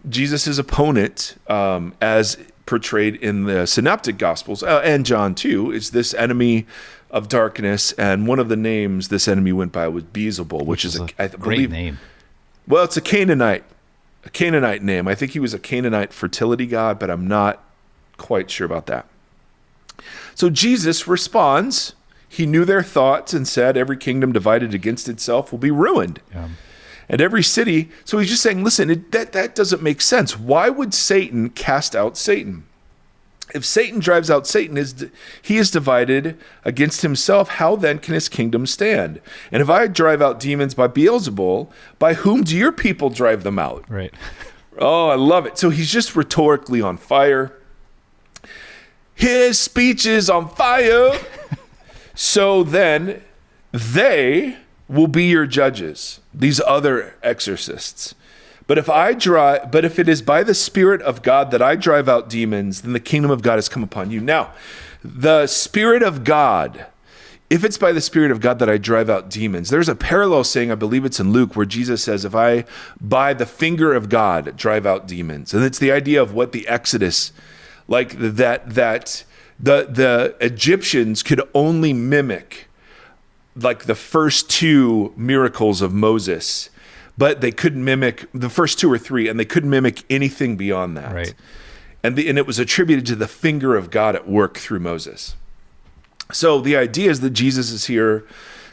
B: Jesus' opponent, as portrayed in the Synoptic Gospels, and John too, is this enemy of darkness, and one of the names this enemy went by was Beelzebul, which is
C: a great name.
B: Well, it's a Canaanite name. I think he was a Canaanite fertility god, but I'm not quite sure about that. So Jesus responds. He knew their thoughts and said, every kingdom divided against itself will be ruined. Yeah. And every city, so he's just saying, listen, that doesn't make sense. Why would Satan cast out Satan? If Satan drives out Satan, he is divided against himself. How then can his kingdom stand? And if I drive out demons by Beelzebul, by whom do your people drive them out?
C: Right.
B: Oh, I love it. So he's just rhetorically on fire. His speech is on fire. So then they will be your judges, these other exorcists. But if it is by the Spirit of God that I drive out demons, then the kingdom of God has come upon you. Now, the Spirit of God, if it's by the Spirit of God that I drive out demons, there's a parallel saying, I believe it's in Luke, where Jesus says, if I by the finger of God drive out demons. And it's the idea of what the Exodus, like that the Egyptians could only mimic like the first two miracles of Moses, but they couldn't mimic the first two or three, and they couldn't mimic anything beyond that.
C: Right.
B: And it was attributed to the finger of God at work through Moses. So the idea is that Jesus is here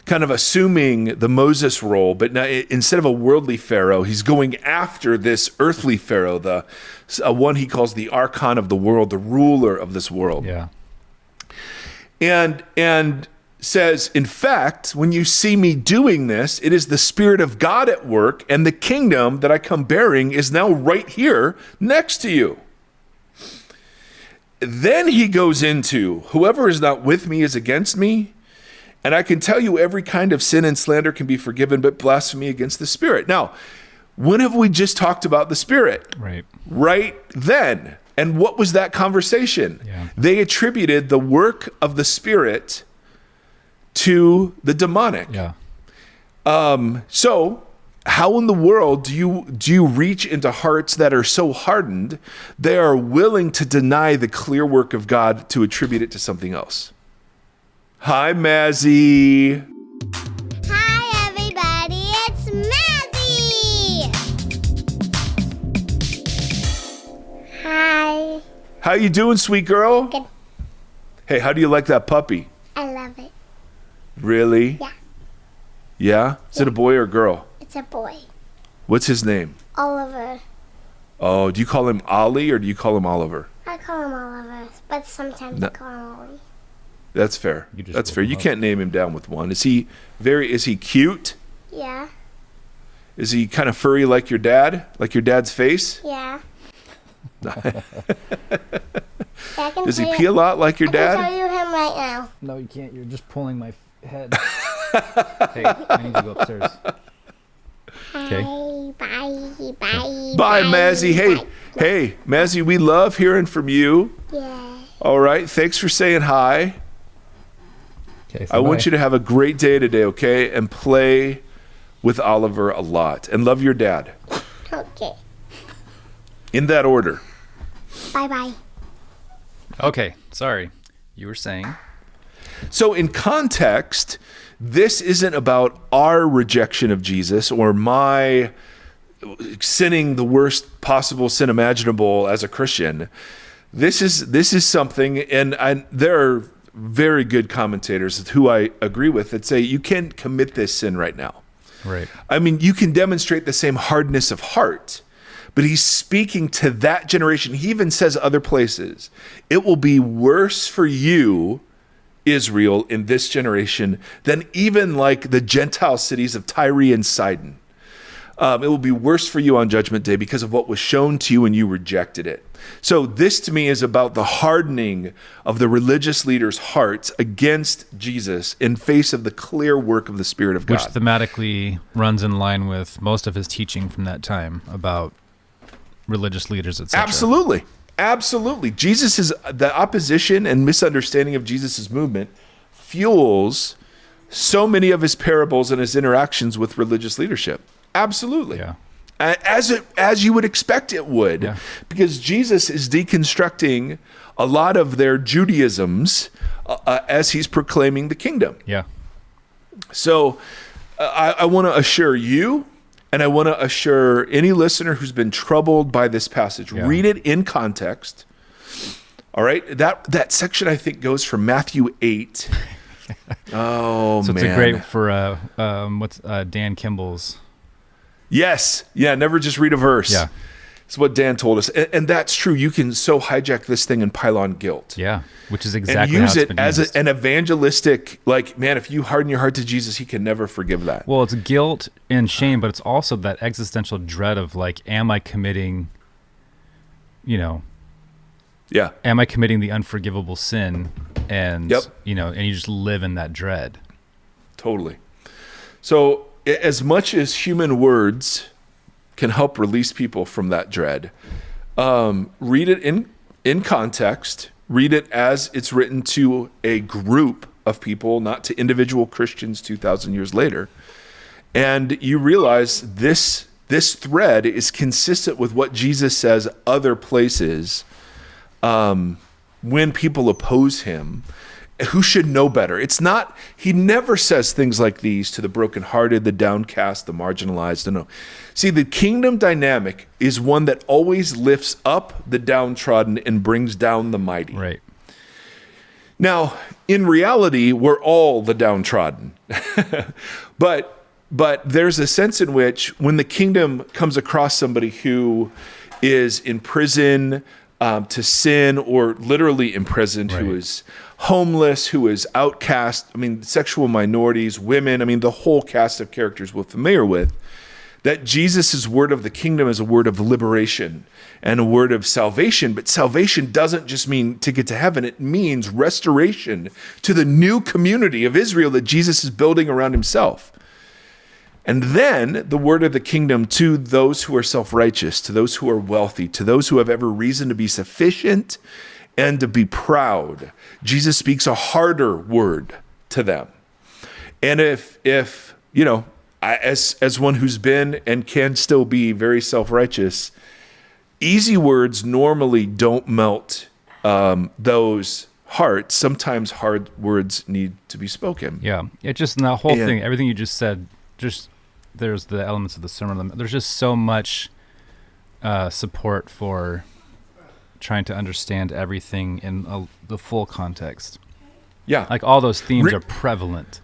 B: kind of assuming the Moses role, but now, instead of a worldly Pharaoh, he's going after this earthly Pharaoh, the one he calls the archon of the world, the ruler of this world.
C: Yeah.
B: And says, in fact, when you see me doing this, it is the Spirit of God at work, and the kingdom that I come bearing is now right here next to you. Then he goes into, whoever is not with me is against me. And I can tell you every kind of sin and slander can be forgiven, but blasphemy against the Spirit. Now, when have we just talked about the Spirit?
C: Right.
B: Right then. And what was that conversation?
C: Yeah.
B: They attributed the work of the Spirit to the demonic.
C: Yeah.
B: So how in the world do you reach into hearts that are so hardened they are willing to deny the clear work of God to attribute it to something else? Hi, Mazzy.
D: Hi, everybody. It's Mazzy. Hi.
B: How you doing, sweet girl?
D: Good.
B: Hey, how do you like that puppy?
D: I love it.
B: Really?
D: Yeah.
B: Yeah? Is it a boy or a girl?
D: It's a boy.
B: What's his name?
D: Oliver.
B: Oh, do you call him Ollie or do you call him Oliver?
D: I call him Oliver, but sometimes
B: No.
D: I call him Ollie.
B: That's fair.
C: You just
B: That's
C: look
B: fair.
C: him
B: You
C: up.
B: can't name him down with one. Is he cute?
D: Yeah.
B: Is he kind of furry like your dad? Like your dad's face?
D: Yeah. Yeah, I can
B: Does he
D: tell
B: pee a lot like your
D: I can
B: dad?
D: tell you him right now.
C: No, you can't. You're just pulling my head. Hey, I need to go upstairs. Okay.
D: Bye. Bye.
B: Bye, Mazzy. Hey, Mazzy, we love hearing from you.
D: Yeah.
B: All right. Thanks for saying hi.
C: Okay.
B: I want you to have a great day today, okay? And play with Oliver a lot. And love your dad.
D: Okay.
B: In that order.
D: Bye.
C: Okay. Sorry. You were saying.
B: So in context, this isn't about our rejection of Jesus or my sinning the worst possible sin imaginable as a Christian. This is something, and there are very good commentators who I agree with that say you can't commit this sin right now.
C: Right.
B: I mean, you can demonstrate the same hardness of heart, but he's speaking to that generation. He even says other places, it will be worse for you, Israel, in this generation than even like the Gentile cities of Tyre and Sidon. It will be worse for you on Judgment Day because of what was shown to you and you rejected it. So this to me is about the hardening of the religious leaders' hearts against Jesus in face of the clear work of the Spirit of God.
C: Which thematically runs in line with most of his teaching from that time about religious leaders, etc.
B: Absolutely. The opposition and misunderstanding of Jesus' movement fuels so many of his parables and his interactions with religious leadership. Absolutely.
C: Yeah.
B: As you would expect it would.
C: Yeah.
B: Because Jesus is deconstructing a lot of their Judaisms as he's proclaiming the kingdom.
C: Yeah.
B: So I want to assure you, and I want to assure any listener who's been troubled by this passage, read it in context. All right? That section, I think, goes from Matthew 8. Oh,
C: So
B: man.
C: it's a great for Dan Kimball's.
B: Yes. Yeah, never just read a verse.
C: Yeah.
B: It's what Dan told us. And that's true. You can so hijack this thing and pile on guilt.
C: Yeah, which is exactly
B: And use
C: how it's
B: it
C: been
B: as
C: used.
B: an evangelistic, like, man, if you harden your heart to Jesus, he can never forgive that.
C: Well, it's guilt and shame, but it's also that existential dread of like, am I committing
B: Yeah.
C: am I committing the unforgivable sin? And,
B: Yep.
C: and you just live in that dread.
B: Totally. So as much as human words can help release people from that dread, read it in context, read it as it's written to a group of people, not to individual Christians 2,000 years later. And you realize this thread is consistent with what Jesus says other places when people oppose him, who should know better. It's not, he never says things like these to the brokenhearted, the downcast, the marginalized. No. See, the kingdom dynamic is one that always lifts up the downtrodden and brings down the mighty.
C: Right.
B: Now, in reality, we're all the downtrodden. But there's a sense in which when the kingdom comes across somebody who is in prison, to sin or literally imprisoned, who is homeless, who is outcast. I mean, sexual minorities, women. I mean, the whole cast of characters we're familiar with. That Jesus' word of the kingdom is a word of liberation and a word of salvation. But salvation doesn't just mean to get to heaven. It means restoration to the new community of Israel that Jesus is building around himself. And then the word of the kingdom to those who are self-righteous, to those who are wealthy, to those who have every reason to be sufficient and to be proud. Jesus speaks a harder word to them. And if you know, as one who's been and can still be very self-righteous, easy words normally don't melt those hearts. Sometimes hard words need to be spoken.
C: Yeah, it just, and that whole thing, everything you just said, just there's the elements of the sermon. There's just so much support for trying to understand everything in the full context.
B: Yeah,
C: like all those themes are prevalent.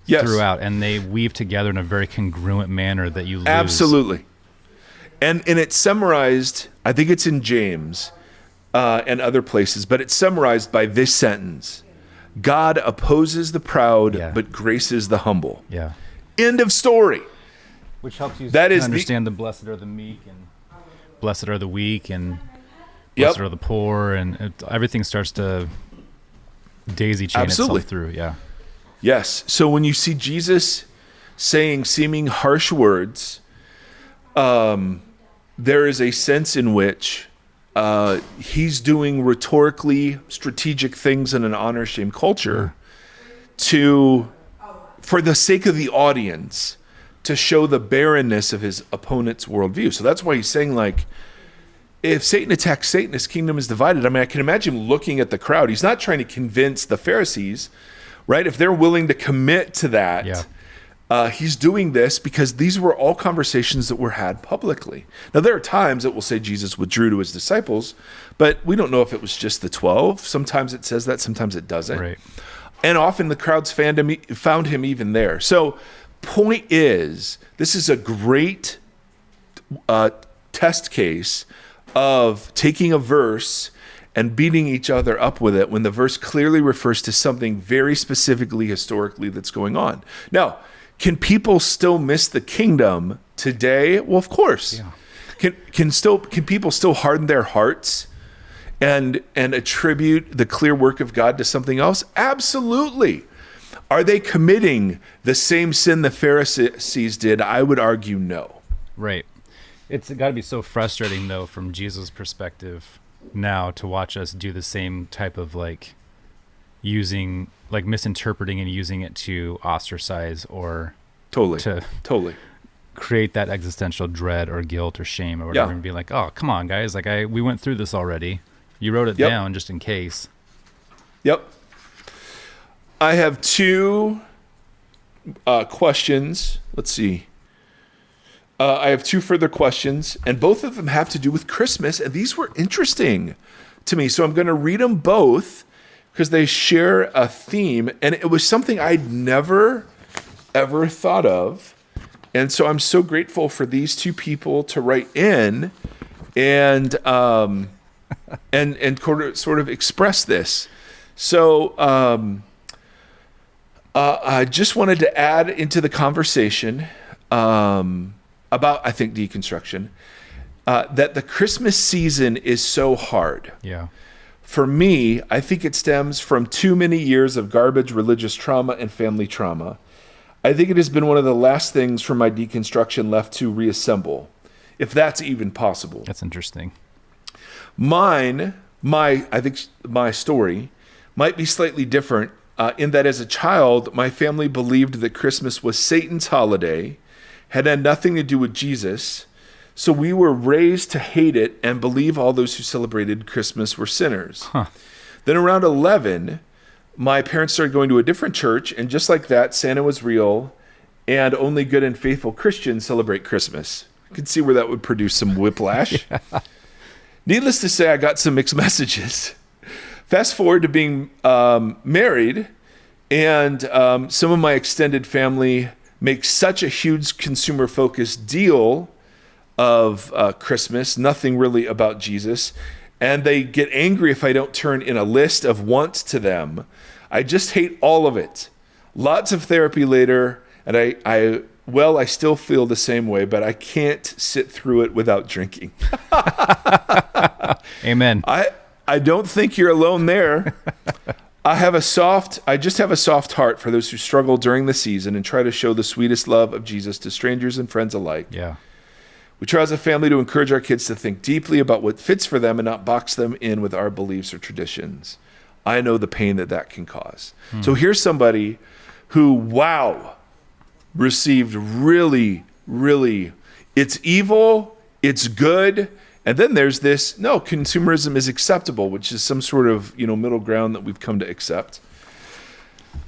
B: Yes.
C: Throughout, and they weave together in a very congruent manner that you lose.
B: Absolutely. And it's summarized, I think it's in James and other places, but it's summarized by this sentence: God opposes the proud, but graces the humble.
C: Yeah.
B: End of story.
C: Which helps you
B: that
C: understand the blessed are the meek, and blessed are the weak, and blessed are the poor, and everything starts to daisy chain itself through. Yeah.
B: Yes. So when you see Jesus saying seeming harsh words, there is a sense in which he's doing rhetorically strategic things in an honor-shame culture for the sake of the audience, to show the barrenness of his opponent's worldview. So that's why he's saying, like, if Satan attacks Satan, his kingdom is divided. I mean, I can imagine looking at the crowd. He's not trying to convince the Pharisees, right? If they're willing to commit to that, he's doing this because these were all conversations that were had publicly. Now, there are times that will say Jesus withdrew to his disciples, but we don't know if it was just the 12. Sometimes it says that, sometimes it doesn't.
C: Right.
B: And often the crowds found him even there. So point is, this is a great test case of taking a verse and beating each other up with it when the verse clearly refers to something very specifically historically that's going on. Now, can people still miss the kingdom today? Well, of course. Yeah. Can people still harden their hearts and attribute the clear work of God to something else? Absolutely. Are they committing the same sin the Pharisees did? I would argue no.
C: Right. It's got to be so frustrating, though, from Jesus' perspective now to watch us do the same type of misinterpreting and using it to ostracize or
B: totally
C: create that existential dread or guilt or shame or whatever, and be like, oh, come on, guys, we went through this already. You wrote it down just in case.
B: Yep. I have two questions. Let's see. I have two further questions, and both of them have to do with Christmas, and these were interesting to me. So I'm going to read them both because they share a theme, and it was something I'd never, ever thought of. And so I'm so grateful for these two people to write in and sort of express this. So I just wanted to add into the conversation about, I think, deconstruction, that the Christmas season is so hard.
C: Yeah.
B: For me, I think it stems from too many years of garbage religious trauma and family trauma. I think it has been one of the last things from my deconstruction left to reassemble, if that's even possible.
C: That's interesting.
B: I think my story might be slightly different in that as a child, my family believed that Christmas was Satan's holiday, had nothing to do with Jesus, so we were raised to hate it and believe all those who celebrated Christmas were sinners.
C: Huh.
B: Then around 11, my parents started going to a different church, and just like that, Santa was real, and only good and faithful Christians celebrate Christmas. I can see where that would produce some whiplash. Yeah. Needless to say, I got some mixed messages. Fast forward to being married, and some of my extended family make such a huge consumer-focused deal of Christmas, nothing really about Jesus. and they get angry if I don't turn in a list of wants to them. I just hate all of it. Lots of therapy later, and I still feel the same way, but I can't sit through it without drinking.
C: Amen.
B: I don't think you're alone there. I just have a soft heart for those who struggle during the season and try to show the sweetest love of Jesus to strangers and friends alike.
C: Yeah.
B: We try as a family to encourage our kids to think deeply about what fits for them and not box them in with our beliefs or traditions. I know the pain that can cause. So here's somebody who, received really, really, it's evil, it's good, and then there's this, no, consumerism is acceptable, which is some sort of, middle ground that we've come to accept.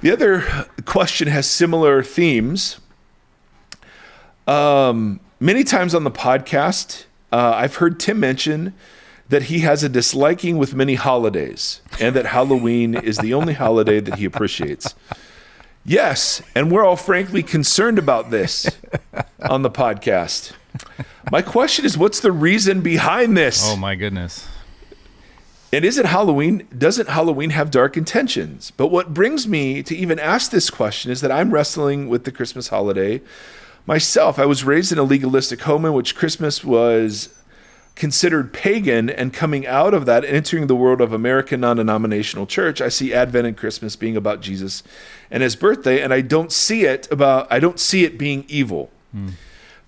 B: The other question has similar themes. Many times on the podcast, I've heard Tim mention that he has a disliking with many holidays and that Halloween is the only holiday that he appreciates. Yes, and we're all frankly concerned about this on the podcast. My question is, what's the reason behind this?
C: Oh my goodness.
B: And is it Halloween? Doesn't Halloween have dark intentions? But what brings me to even ask this question is that I'm wrestling with the Christmas holiday myself. I was raised in a legalistic home in which Christmas was considered pagan, and coming out of that and entering the world of American non-denominational church, I see Advent and Christmas being about Jesus and his birthday, and I don't see it being evil.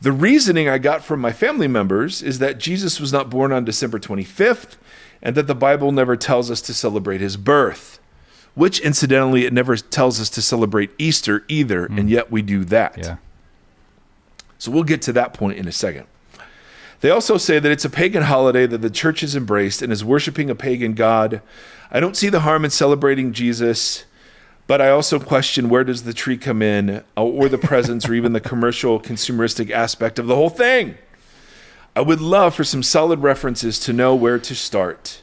B: The reasoning I got from my family members is that Jesus was not born on December 25th and that the Bible never tells us to celebrate his birth, which incidentally, it never tells us to celebrate Easter either, and yet we do that.
C: Yeah.
B: So we'll get to that point in a second. They also say that it's a pagan holiday that the church has embraced and is worshiping a pagan god. I don't see the harm in celebrating Jesus, but I also question, where does the tree come in, or the presents, or even the commercial consumeristic aspect of the whole thing? I would love for some solid references to know where to start.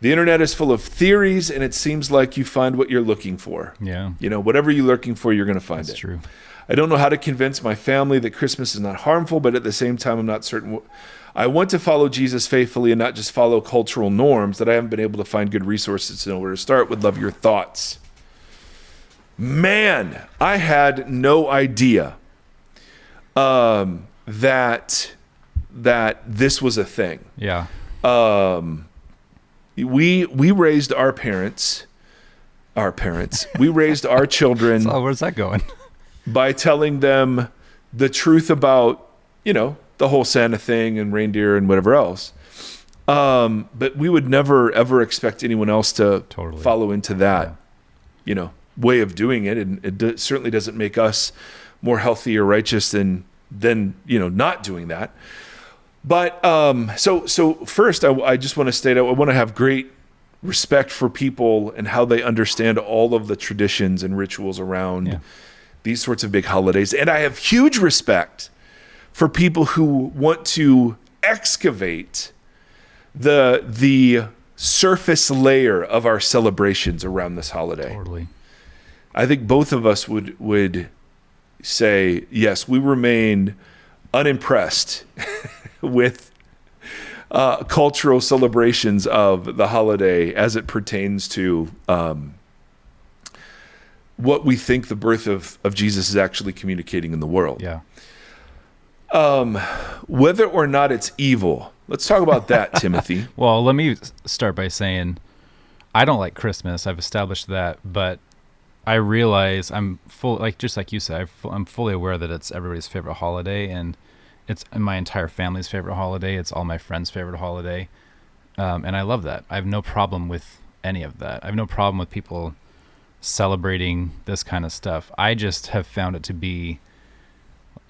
B: The internet is full of theories, and it seems like you find what you're looking for.
C: Yeah.
B: Whatever you're looking for, you're going to find it.
C: That's true.
B: I don't know how to convince my family that Christmas is not harmful, but at the same time, I'm not certain. I want to follow Jesus faithfully and not just follow cultural norms that I haven't been able to find good resources to know where to start. Would love your thoughts. Man, I had no idea that this was a thing.
C: Yeah.
B: We raised our parents. We raised our children.
C: So where's that going?
B: By telling them the truth about, the whole Santa thing and reindeer and whatever else. But we would never, ever expect anyone else to follow into that, way of doing it. And it certainly doesn't make us more healthy or righteous than not doing that. But so first, I just want to state, I want to have great respect for people and how they understand all of the traditions and rituals around these sorts of big holidays. And I have huge respect for people who want to excavate the surface layer of our celebrations around this holiday.
C: Totally.
B: I think both of us would say, yes, we remain unimpressed with cultural celebrations of the holiday as it pertains to what we think the birth of Jesus is actually communicating in the world.
C: Yeah.
B: Whether or not it's evil. Let's talk about that, Timothy.
C: Well, let me start by saying I don't like Christmas. I've established that, but I realize just like you said, I'm fully aware that it's everybody's favorite holiday, and it's my entire family's favorite holiday. It's all my friends' favorite holiday. And I love that. I have no problem with any of that. I have no problem with people celebrating this kind of stuff. I just have found it to be,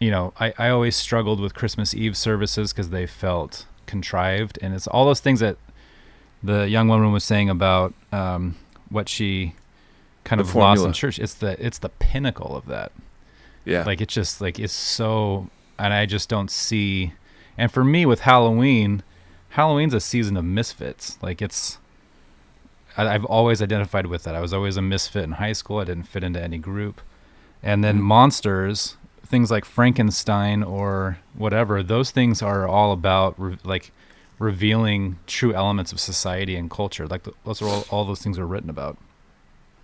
C: I always struggled with Christmas Eve services because they felt contrived. And it's all those things that the young woman was saying about what she kind of lost in church. It's the pinnacle of that.
B: Yeah.
C: Like, it's just like, it's so, and I just don't see, and for me with Halloween's a season of misfits. Like, I've always identified with that. I was always a misfit in high school. I didn't fit into any group. And then monsters, things like Frankenstein or whatever, those things are all about revealing true elements of society and culture. Like those are all those things are written about.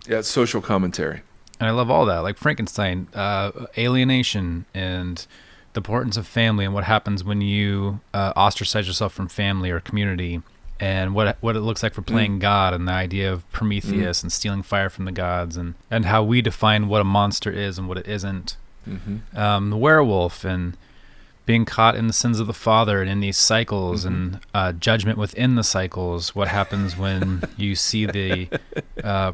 B: Yeah, it's social commentary.
C: And I love all that, like Frankenstein, alienation, and the importance of family, and what happens when you ostracize yourself from family or community, and what it looks like for playing God, and the idea of Prometheus and stealing fire from the gods, and how we define what a monster is and what it isn't. The werewolf, and being caught in the sins of the father, and in these cycles, and judgment within the cycles. What happens when you see the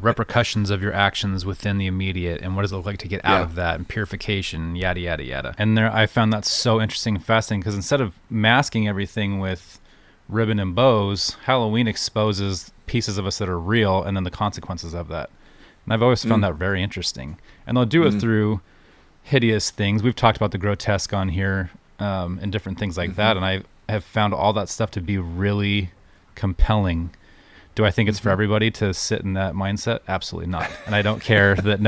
C: repercussions of your actions within the immediate, and what does it look like to get out of that, and purification, yada, yada, yada. And I found that so interesting and fascinating, because instead of masking everything with ribbon and bows, Halloween exposes pieces of us that are real, and then the consequences of that. And I've always found that very interesting. And they'll do it through hideous things. We've talked about the grotesque on here, and different things like that, and I have found all that stuff to be really compelling. Do I think it's for everybody to sit in that mindset? Absolutely not. And I don't care that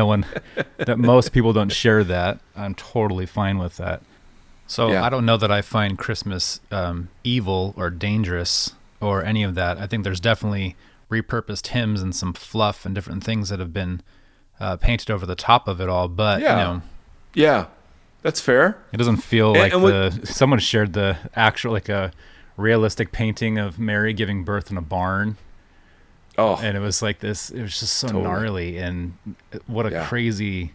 C: that most people don't share that. I'm totally fine with that. So I don't know that I find Christmas evil or dangerous or any of that. I think there's definitely repurposed hymns and some fluff and different things that have been painted over the top of it all, but that's fair.
B: It
C: doesn't feel like someone shared the actual, like a realistic painting of Mary giving birth in a barn. Oh, and it was like this. It was just so gnarly, and what a crazy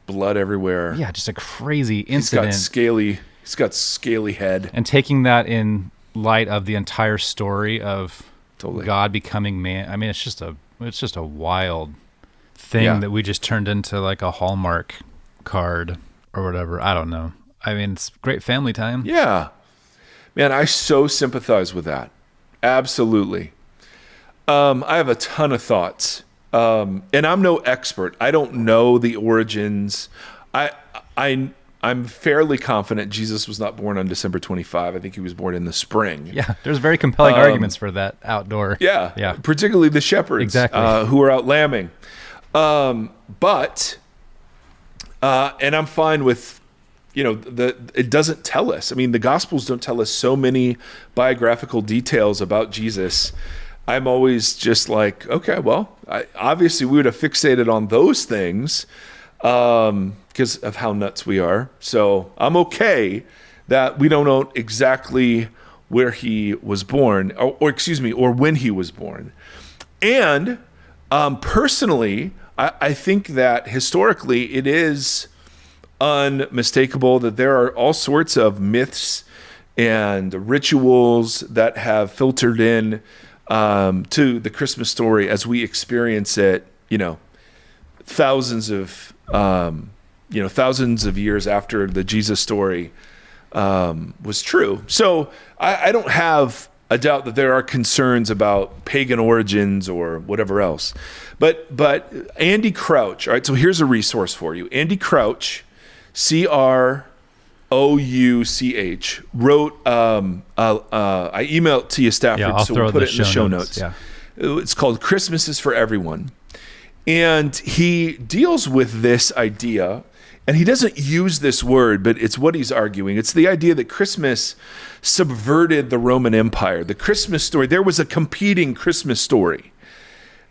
B: blood everywhere.
C: Yeah, just a crazy incident.
B: He's got scaly head.
C: And taking that in light of the entire story of God becoming man. I mean, it's just a wild thing that we just turned into like a Hallmark card or whatever. I don't know. I mean, it's great family time.
B: Yeah. Man, I so sympathize with that. Absolutely. I have a ton of thoughts. And I'm no expert. I don't know the origins. I'm fairly confident Jesus was not born on December 25. I think he was born in the spring.
C: Yeah, there's very compelling arguments for that outdoor.
B: Yeah. Particularly the shepherds who are out lambing. And I'm fine with, it doesn't tell us. I mean, the Gospels don't tell us so many biographical details about Jesus. I'm always just like, okay, well, obviously we would have fixated on those things because of how nuts we are. So I'm okay that we don't know exactly where he was born, or when he was born. And personally, I think that historically it is unmistakable that there are all sorts of myths and rituals that have filtered in to the Christmas story as we experience it, thousands of years after the Jesus story was true. So I don't have a doubt that there are concerns about pagan origins or whatever else. But Andy Crouch, all right, so here's a resource for you. Andy Crouch, Crouch, wrote, I emailed it to you, Stafford, so we'll put it in the show notes. Yeah. It's called Christmas is for Everyone. And he deals with this idea, and he doesn't use this word, but it's what he's arguing. It's the idea that Christmas subverted the Roman Empire. The Christmas story, there was a competing Christmas story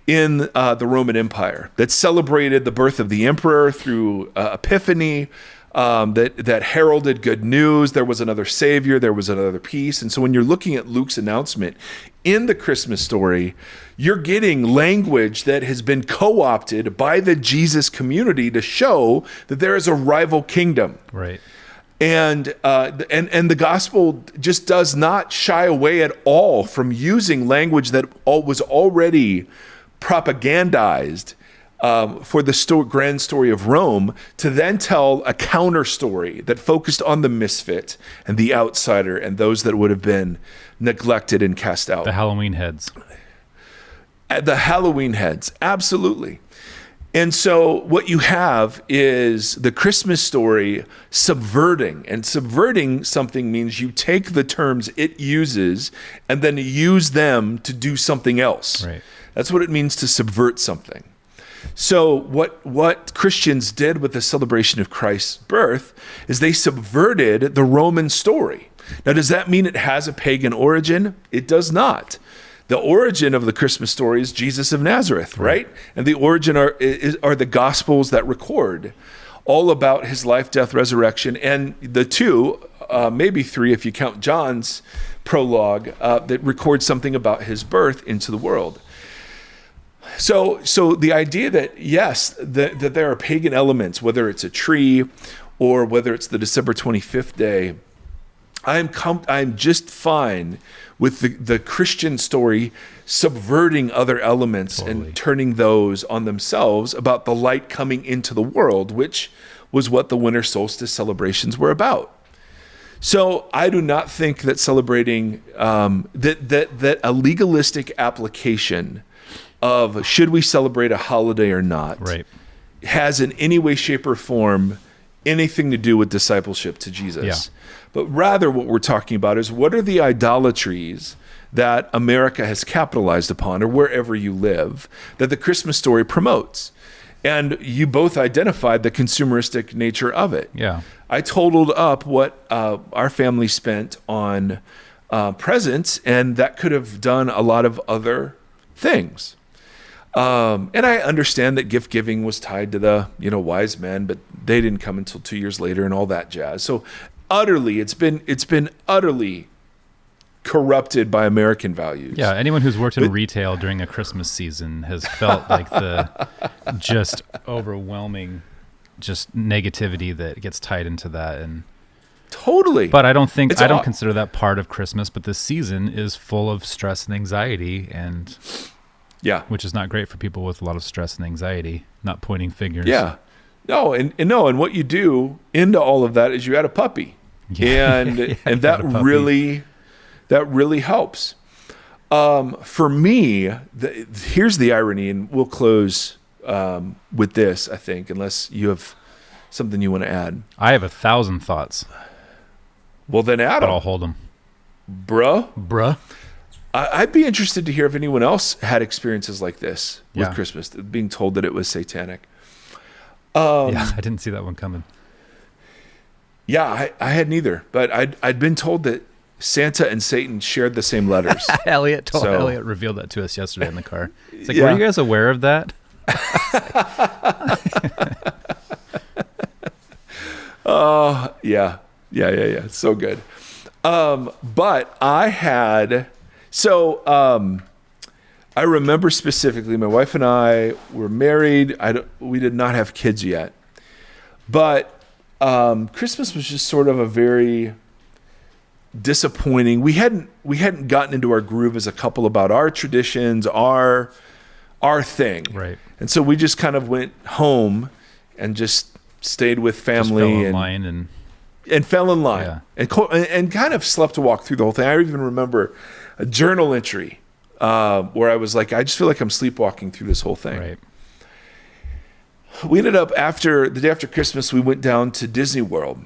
B: in the Roman Empire that celebrated the birth of the emperor through Epiphany, that heralded good news. There was another savior, there was another peace. And so when you're looking at Luke's announcement in the Christmas story, you're getting language that has been co-opted by the Jesus community to show that there is a rival kingdom.
C: Right.
B: And the gospel just does not shy away at all from using language that was already propagandized for the grand story of Rome, to then tell a counter story that focused on the misfit and the outsider and those that would have been neglected and cast out.
C: The Halloween heads.
B: The Halloween heads, absolutely. And so what you have is the Christmas story subverting, and subverting something means you take the terms it uses and then use them to do something else.
C: Right.
B: That's what it means to subvert something. So what Christians did with the celebration of Christ's birth is they subverted the Roman story. Now, does that mean it has a pagan origin? It does not. The origin of the Christmas story is Jesus of Nazareth, right? And the origin are the Gospels that record all about his life, death, resurrection, and the two, maybe three if you count John's prologue, that records something about his birth into the world. So the idea that, yes, that there are pagan elements, whether it's a tree or whether it's the December 25th day, I'm just fine with the Christian story subverting other elements and turning those on themselves about the light coming into the world, which was what the winter solstice celebrations were about. So I do not think that celebrating that a legalistic application of should we celebrate a holiday or not has in any way, shape, or form anything to do with discipleship to Jesus. Yeah. But rather what we're talking about is what are the idolatries that America has capitalized upon, or wherever you live, that the Christmas story promotes. And you both identified the consumeristic nature of it. Yeah, I totaled up what our family spent on presents, and that could have done a lot of other things. And I understand that gift giving was tied to the wise men, but they didn't come until 2 years later, and all that jazz. So it's been utterly corrupted by American values.
C: Yeah, anyone who's worked in retail during a Christmas season has felt like the just overwhelming just negativity that gets tied into that. And
B: totally.
C: But I don't consider that part of Christmas, but this season is full of stress and anxiety, and which is not great for people with a lot of stress and anxiety, not pointing fingers.
B: Yeah. No, and what you do into all of that is you add a puppy. Yeah. And that really helps. For me, here's the irony, and we'll close with this, I think, unless you have something you want to add.
C: I have 1,000 thoughts.
B: Well, then add them.
C: But I'll hold them.
B: Bruh. I'd be interested to hear if anyone else had experiences like this with Christmas, being told that it was satanic.
C: I didn't see that one coming.
B: Yeah, I hadn't either, but I'd been told that Santa and Satan shared the same letters.
C: Elliot revealed that to us yesterday in the car. It's like, were you guys aware of that?
B: Oh, yeah. So good. But I remember specifically, my wife and I were married. We did not have kids yet, but Christmas was just sort of a very disappointing. We hadn't gotten into our groove as a couple about our traditions, our thing, right? And so we just kind of went home and just stayed with family,
C: just fell in line
B: and fell in line, and kind of slept to walk through the whole thing. I even remember a journal entry where I was like, I just feel like I'm sleepwalking through this whole thing. Right. We ended up the day after Christmas, we went down to Disney World,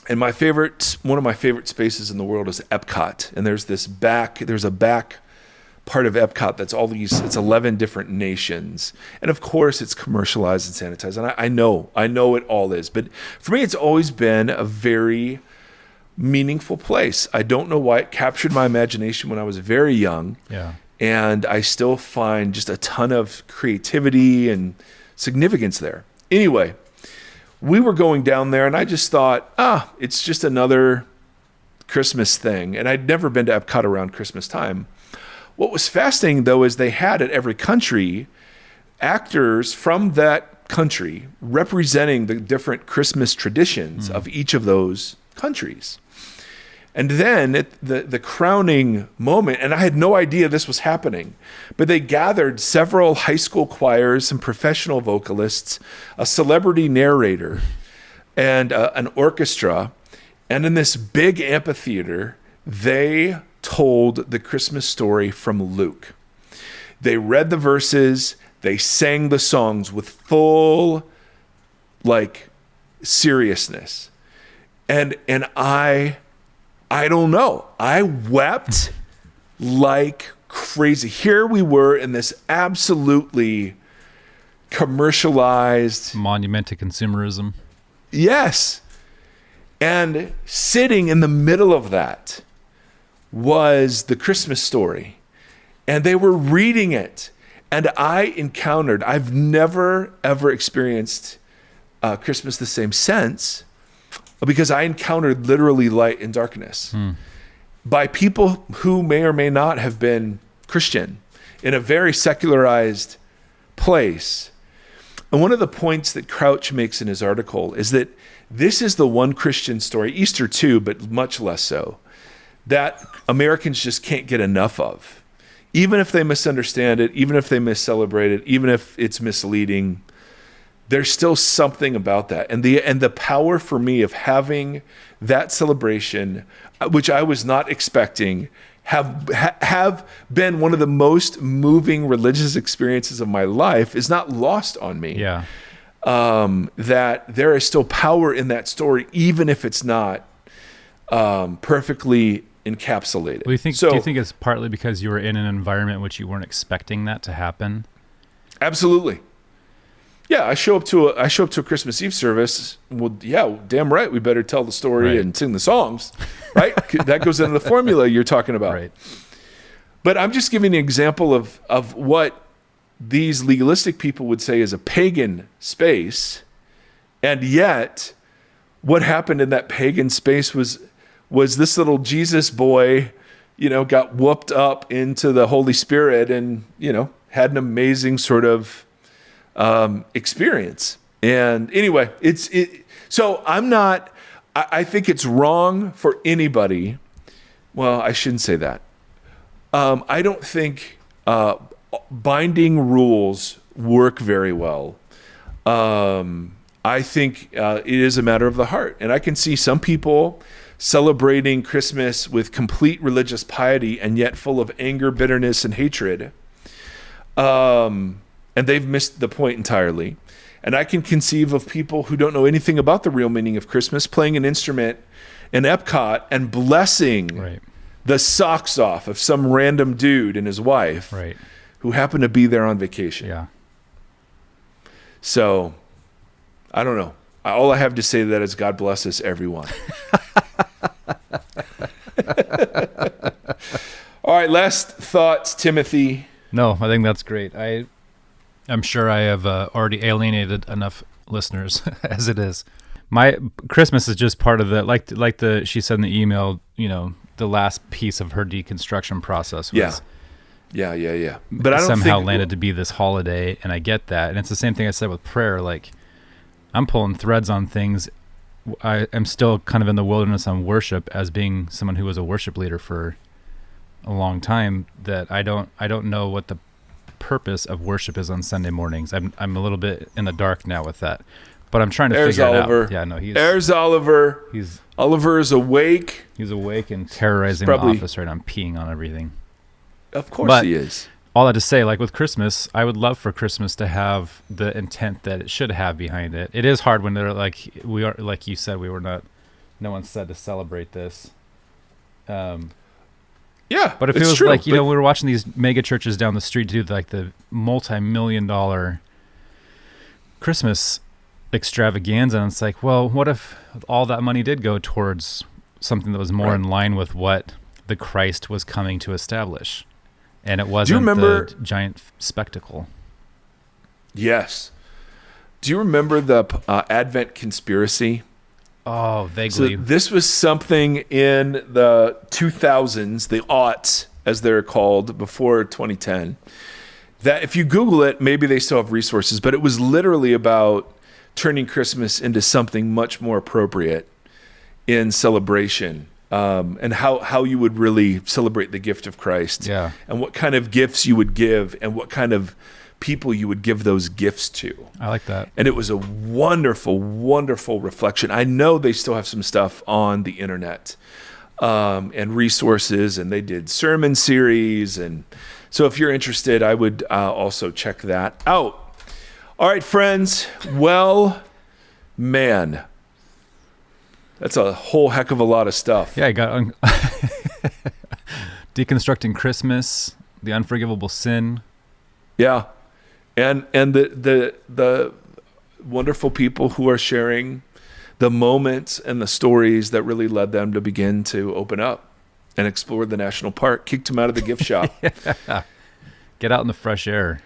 B: and one of my favorite spaces in the world is Epcot. And there's a back part of Epcot that's it's 11 different nations, and of course it's commercialized and sanitized. And I know it all is, but for me, it's always been a very meaningful place. I don't know why it captured my imagination when I was very young. Yeah. And I still find just a ton of creativity and significance there. Anyway, we were going down there and I just thought, it's just another Christmas thing. And I'd never been to Epcot around Christmas time. What was fascinating though is they had at every country actors from that country representing the different Christmas traditions of each of those countries. And then the crowning moment, and I had no idea this was happening, but they gathered several high school choirs, some professional vocalists, a celebrity narrator, and an orchestra. And in this big amphitheater, they told the Christmas story from Luke. They read the verses, they sang the songs with full, seriousness. And I don't know. I wept like crazy. Here we were in this absolutely commercialized
C: monument to consumerism.
B: Yes. And sitting in the middle of that was the Christmas story. And they were reading it. And I've never, ever experienced Christmas the same since, because I encountered literally light and darkness by people who may or may not have been Christian in a very secularized place. And one of the points that Crouch makes in his article is that this is the one Christian story, Easter too, but much less so, that Americans just can't get enough of. Even if they misunderstand it, even if they miscelebrate it, even if it's misleading, there's still something about that. And the power for me of having that celebration, which I was not expecting, have been one of the most moving religious experiences of my life, is not lost on me.
C: Yeah.
B: That there is still power in that story, even if it's not perfectly encapsulated.
C: Well, do you think it's partly because you were in an environment in which you weren't expecting that to happen? Absolutely.
B: Yeah, I show up to a Christmas Eve service. Well, yeah, damn right, we better tell the story and sing the songs, right? That goes into the formula you're talking about.
C: Right.
B: But I'm just giving an example of what these legalistic people would say is a pagan space, and yet what happened in that pagan space was this little Jesus boy, got whooped up into the Holy Spirit and, had an amazing sort of experience. And anyway, so I think it's wrong for anybody. Well, I shouldn't say that. I don't think binding rules work very well. I think it is a matter of the heart. And I can see some people celebrating Christmas with complete religious piety and yet full of anger, bitterness, and hatred. And they've missed the point entirely. And I can conceive of people who don't know anything about the real meaning of Christmas playing an instrument in Epcot and blessing the socks off of some random dude and his wife who happen to be there on vacation.
C: Yeah.
B: So, I don't know. All I have to say to that is God bless us, everyone. All right, last thoughts, Timothy.
C: No, I think that's great. I'm sure I have already alienated enough listeners as it is. My Christmas is just part of the like she said in the email. The last piece of her deconstruction process was
B: yeah. But I don't
C: somehow
B: think
C: landed to be this holiday, and I get that. And it's the same thing I said with prayer. Like, I'm pulling threads on things. I am still kind of in the wilderness on worship as being someone who was a worship leader for a long time, that I don't know what the purpose of worship is on Sunday mornings. I'm a little bit in the dark now with that, but I'm trying to figure
B: Oliver.
C: it out. Yeah, no,
B: There's Oliver. Oliver is awake.
C: He's awake and terrorizing the office right now. I'm peeing on everything.
B: Of course he is.
C: All that to say, like with Christmas, I would love for Christmas to have the intent that it should have behind it. It is hard when they're like, we are, like you said, no one said to celebrate this.
B: Yeah,
C: but if it was true, like, we were watching these mega churches down the street do like the multi-million-dollar Christmas extravaganza, and it's like, well, what if all that money did go towards something that was more in line with what the Christ was coming to establish, and it wasn't the giant spectacle? Yes.
B: Do you remember the Advent conspiracy?
C: Oh, vaguely.
B: So this was something in the 2000s, the aughts, as they're called, before 2010, that if you Google it, maybe they still have resources, but it was literally about turning Christmas into something much more appropriate in celebration, and how you would really celebrate the gift of Christ, and what kind of gifts you would give, and what kind of people you would give those gifts to.
C: I like that.
B: And it was a wonderful, wonderful reflection. I know they still have some stuff on the internet, and resources, and they did sermon series. And so if you're interested, I would also check that out. All right, friends. Well, man, that's a whole heck of a lot of stuff.
C: Yeah, I got Deconstructing Christmas, the Unforgivable Sin.
B: Yeah. And the wonderful people who are sharing the moments and the stories that really led them to begin to open up and explore the national park, kicked them out of the gift shop.
C: Get out in the fresh air.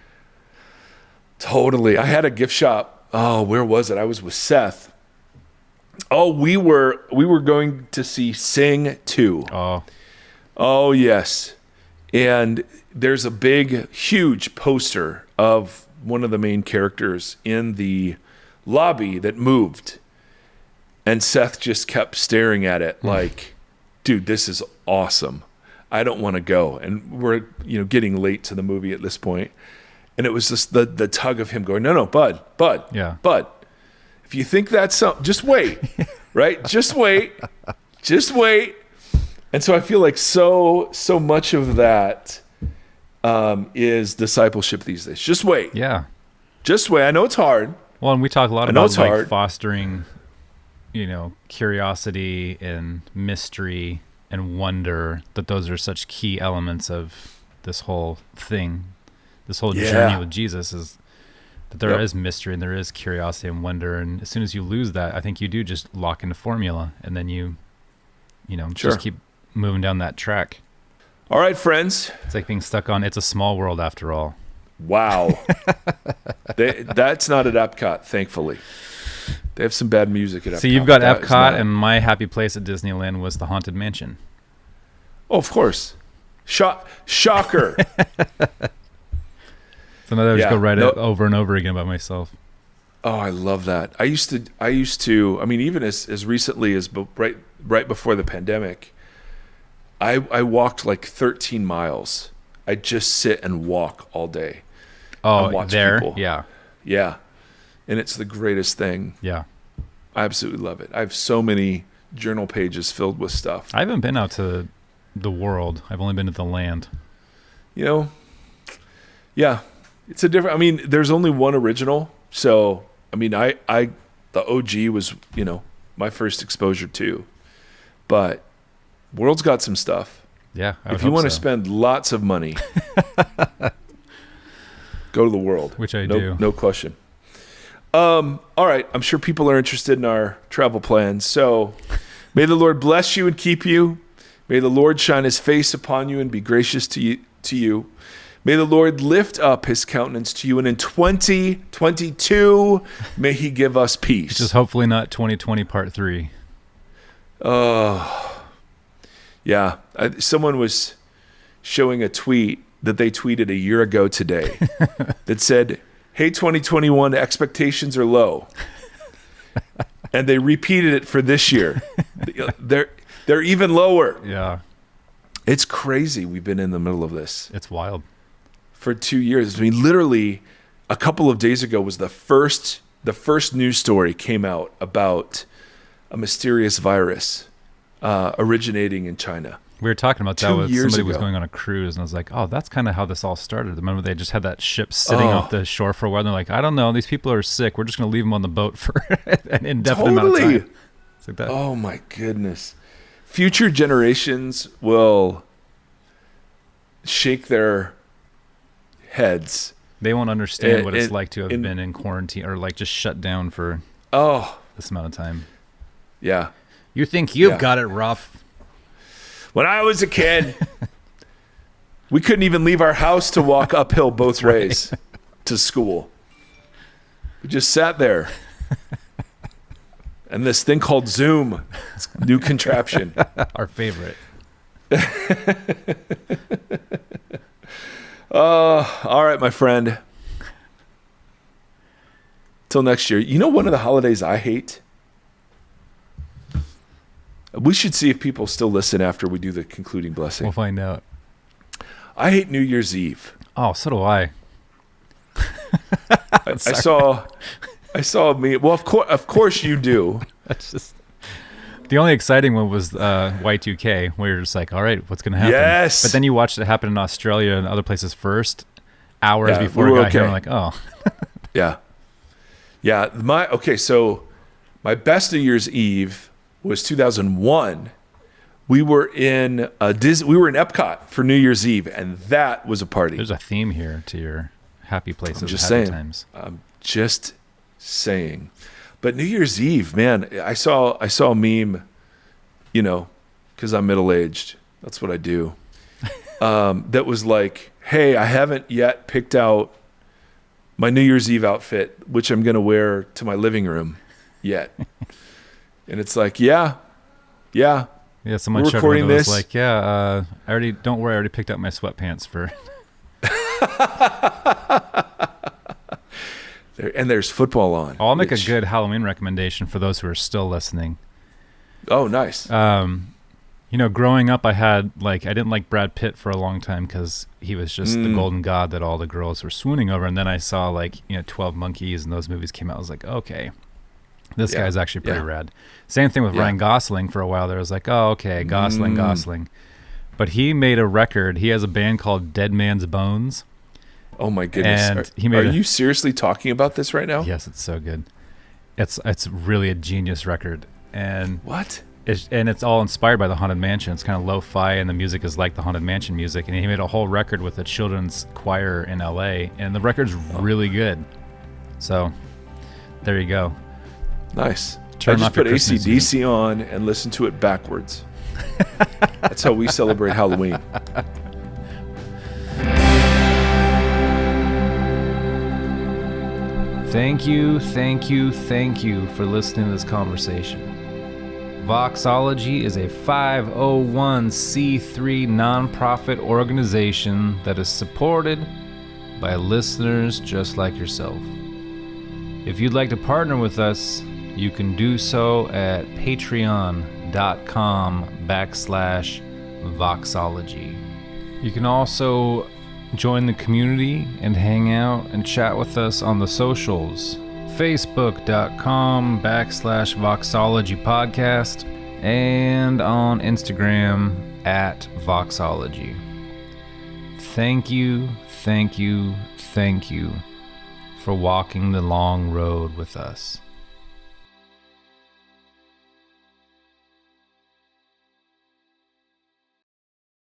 B: Totally. I had a gift shop. Oh, where was it? I was with Seth. Oh, we were going to see Sing 2. Oh, yes. And there's a big, huge poster of one of the main characters in the lobby that moved. And Seth just kept staring at it like, dude, this is awesome. I don't want to go. And we're, getting late to the movie at this point. And it was just the tug of him going, no, Bud.
C: Yeah.
B: Bud, if you think that's something, just wait, right? Just wait. And so I feel like so much of that is discipleship these days. Just wait.
C: Yeah.
B: Just wait. I know it's hard.
C: Well, and we talk a lot about like fostering, curiosity and mystery and wonder, that those are such key elements of this whole thing, this whole journey with Jesus, is that there is mystery and there is curiosity and wonder. And as soon as you lose that, I think you do just lock into formula, and then you just keep moving down that track.
B: All right, friends.
C: It's like being stuck on It's a Small World after all.
B: Wow. That's not at Epcot, thankfully. They have some bad music at Epcot.
C: So you've got Epcot, and my happy place at Disneyland was the Haunted Mansion.
B: Oh, of course. Shocker.
C: So now I just go write it over and over again by myself.
B: Oh, I love that. I used to, I mean, even as recently as right before the pandemic, I walked like 13 miles. I just sit and walk all day.
C: Oh,
B: and watch
C: there?
B: people.
C: Yeah.
B: Yeah. And it's the greatest thing.
C: Yeah.
B: I absolutely love it. I have so many journal pages filled with stuff.
C: I haven't been out to the world. I've only been to the land.
B: Yeah. It's a different, I mean, there's only one original. So, I mean, the OG was, my first exposure too. But world's got some stuff.
C: Yeah.
B: If you want to spend lots of money, go to the world.
C: Which I do.
B: No question. All right. I'm sure people are interested in our travel plans. So may the Lord bless you and keep you. May the Lord shine his face upon you and be gracious to you. May the Lord lift up his countenance to you. And in 2022, may he give us peace.
C: Which is hopefully not 2020 part 3.
B: Yeah. Someone was showing a tweet that they tweeted a year ago today that said, hey, 2021, expectations are low. And they repeated it for this year. They're even lower.
C: Yeah.
B: It's crazy. We've been in the middle of this.
C: It's wild.
B: For 2 years. I mean, literally a couple of days ago was the first news story came out about a mysterious virus originating in China.
C: We were talking about that with somebody
B: ago.
C: was going on a cruise, and I was like, oh, that's kind of how this all started. Remember, they just had that ship sitting off the shore for a while, and they're like, I don't know, these people are sick. We're just going to leave them on the boat for an indefinite amount of time. It's like that.
B: Oh, my goodness. Future generations will shake their heads.
C: They won't understand what it's like to have been in quarantine or like just shut down for this amount of time.
B: Yeah.
C: You think you've got it rough.
B: When I was a kid, we couldn't even leave our house to walk uphill both ways to school. We just sat there. And this thing called Zoom, it's a new contraption.
C: Our favorite.
B: All right, my friend. Till next year. You know one of the holidays I hate? We should see if people still listen after we do the concluding blessing.
C: We'll find out.
B: I hate New Year's Eve.
C: Oh, so do I.
B: I saw me. Well, of course you do.
C: That's just the only exciting one was Y2K, where you're just like, all right, what's going to happen?
B: Yes.
C: But then you watched it happen in Australia and other places first, hours before it got here. I'm like, oh.
B: Yeah. So my best New Year's Eve was 2001. We were in Epcot for New Year's Eve, and that was a party.
C: There's a theme here to your happy places.
B: I'm just
C: happy
B: saying.
C: Times.
B: I'm just saying. But New Year's Eve, man, I saw a meme, because I'm middle-aged. That's what I do. That was like, hey, I haven't yet picked out my New Year's Eve outfit, which I'm going to wear to my living room yet. And it's like, yeah.
C: Yeah, someone
B: We're recording this.
C: Was like, I already picked out my sweatpants for.
B: And there's football on.
C: I'll make a good Halloween recommendation for those who are still listening.
B: Oh, nice.
C: Growing up, I didn't like Brad Pitt for a long time because he was just the golden god that all the girls were swooning over. And then I saw 12 Monkeys and those movies came out. I was like, okay, this guy's actually pretty rad. Same thing with Ryan Gosling for a while. There was like, oh, okay, Gosling. But he made a record. He has a band called Dead Man's Bones.
B: Oh my goodness!
C: And
B: are you seriously talking about this right now?
C: Yes, it's so good. It's really a genius record. And
B: what?
C: It's all inspired by the Haunted Mansion. It's kind of lo-fi, and the music is like the Haunted Mansion music. And he made a whole record with a children's choir in LA, and the record's really good. So there you go.
B: Nice. I just put AC/DC on and listen to it backwards. That's how we celebrate Halloween.
C: Thank you for listening to this conversation. Voxology is a 501c3 nonprofit organization that is supported by listeners just like yourself. If you'd like to partner with us, you can do so at patreon.com/Voxology. You can also join the community and hang out and chat with us on the socials. Facebook.com/Voxology Podcast and on Instagram @Voxology. Thank you for walking the long road with us.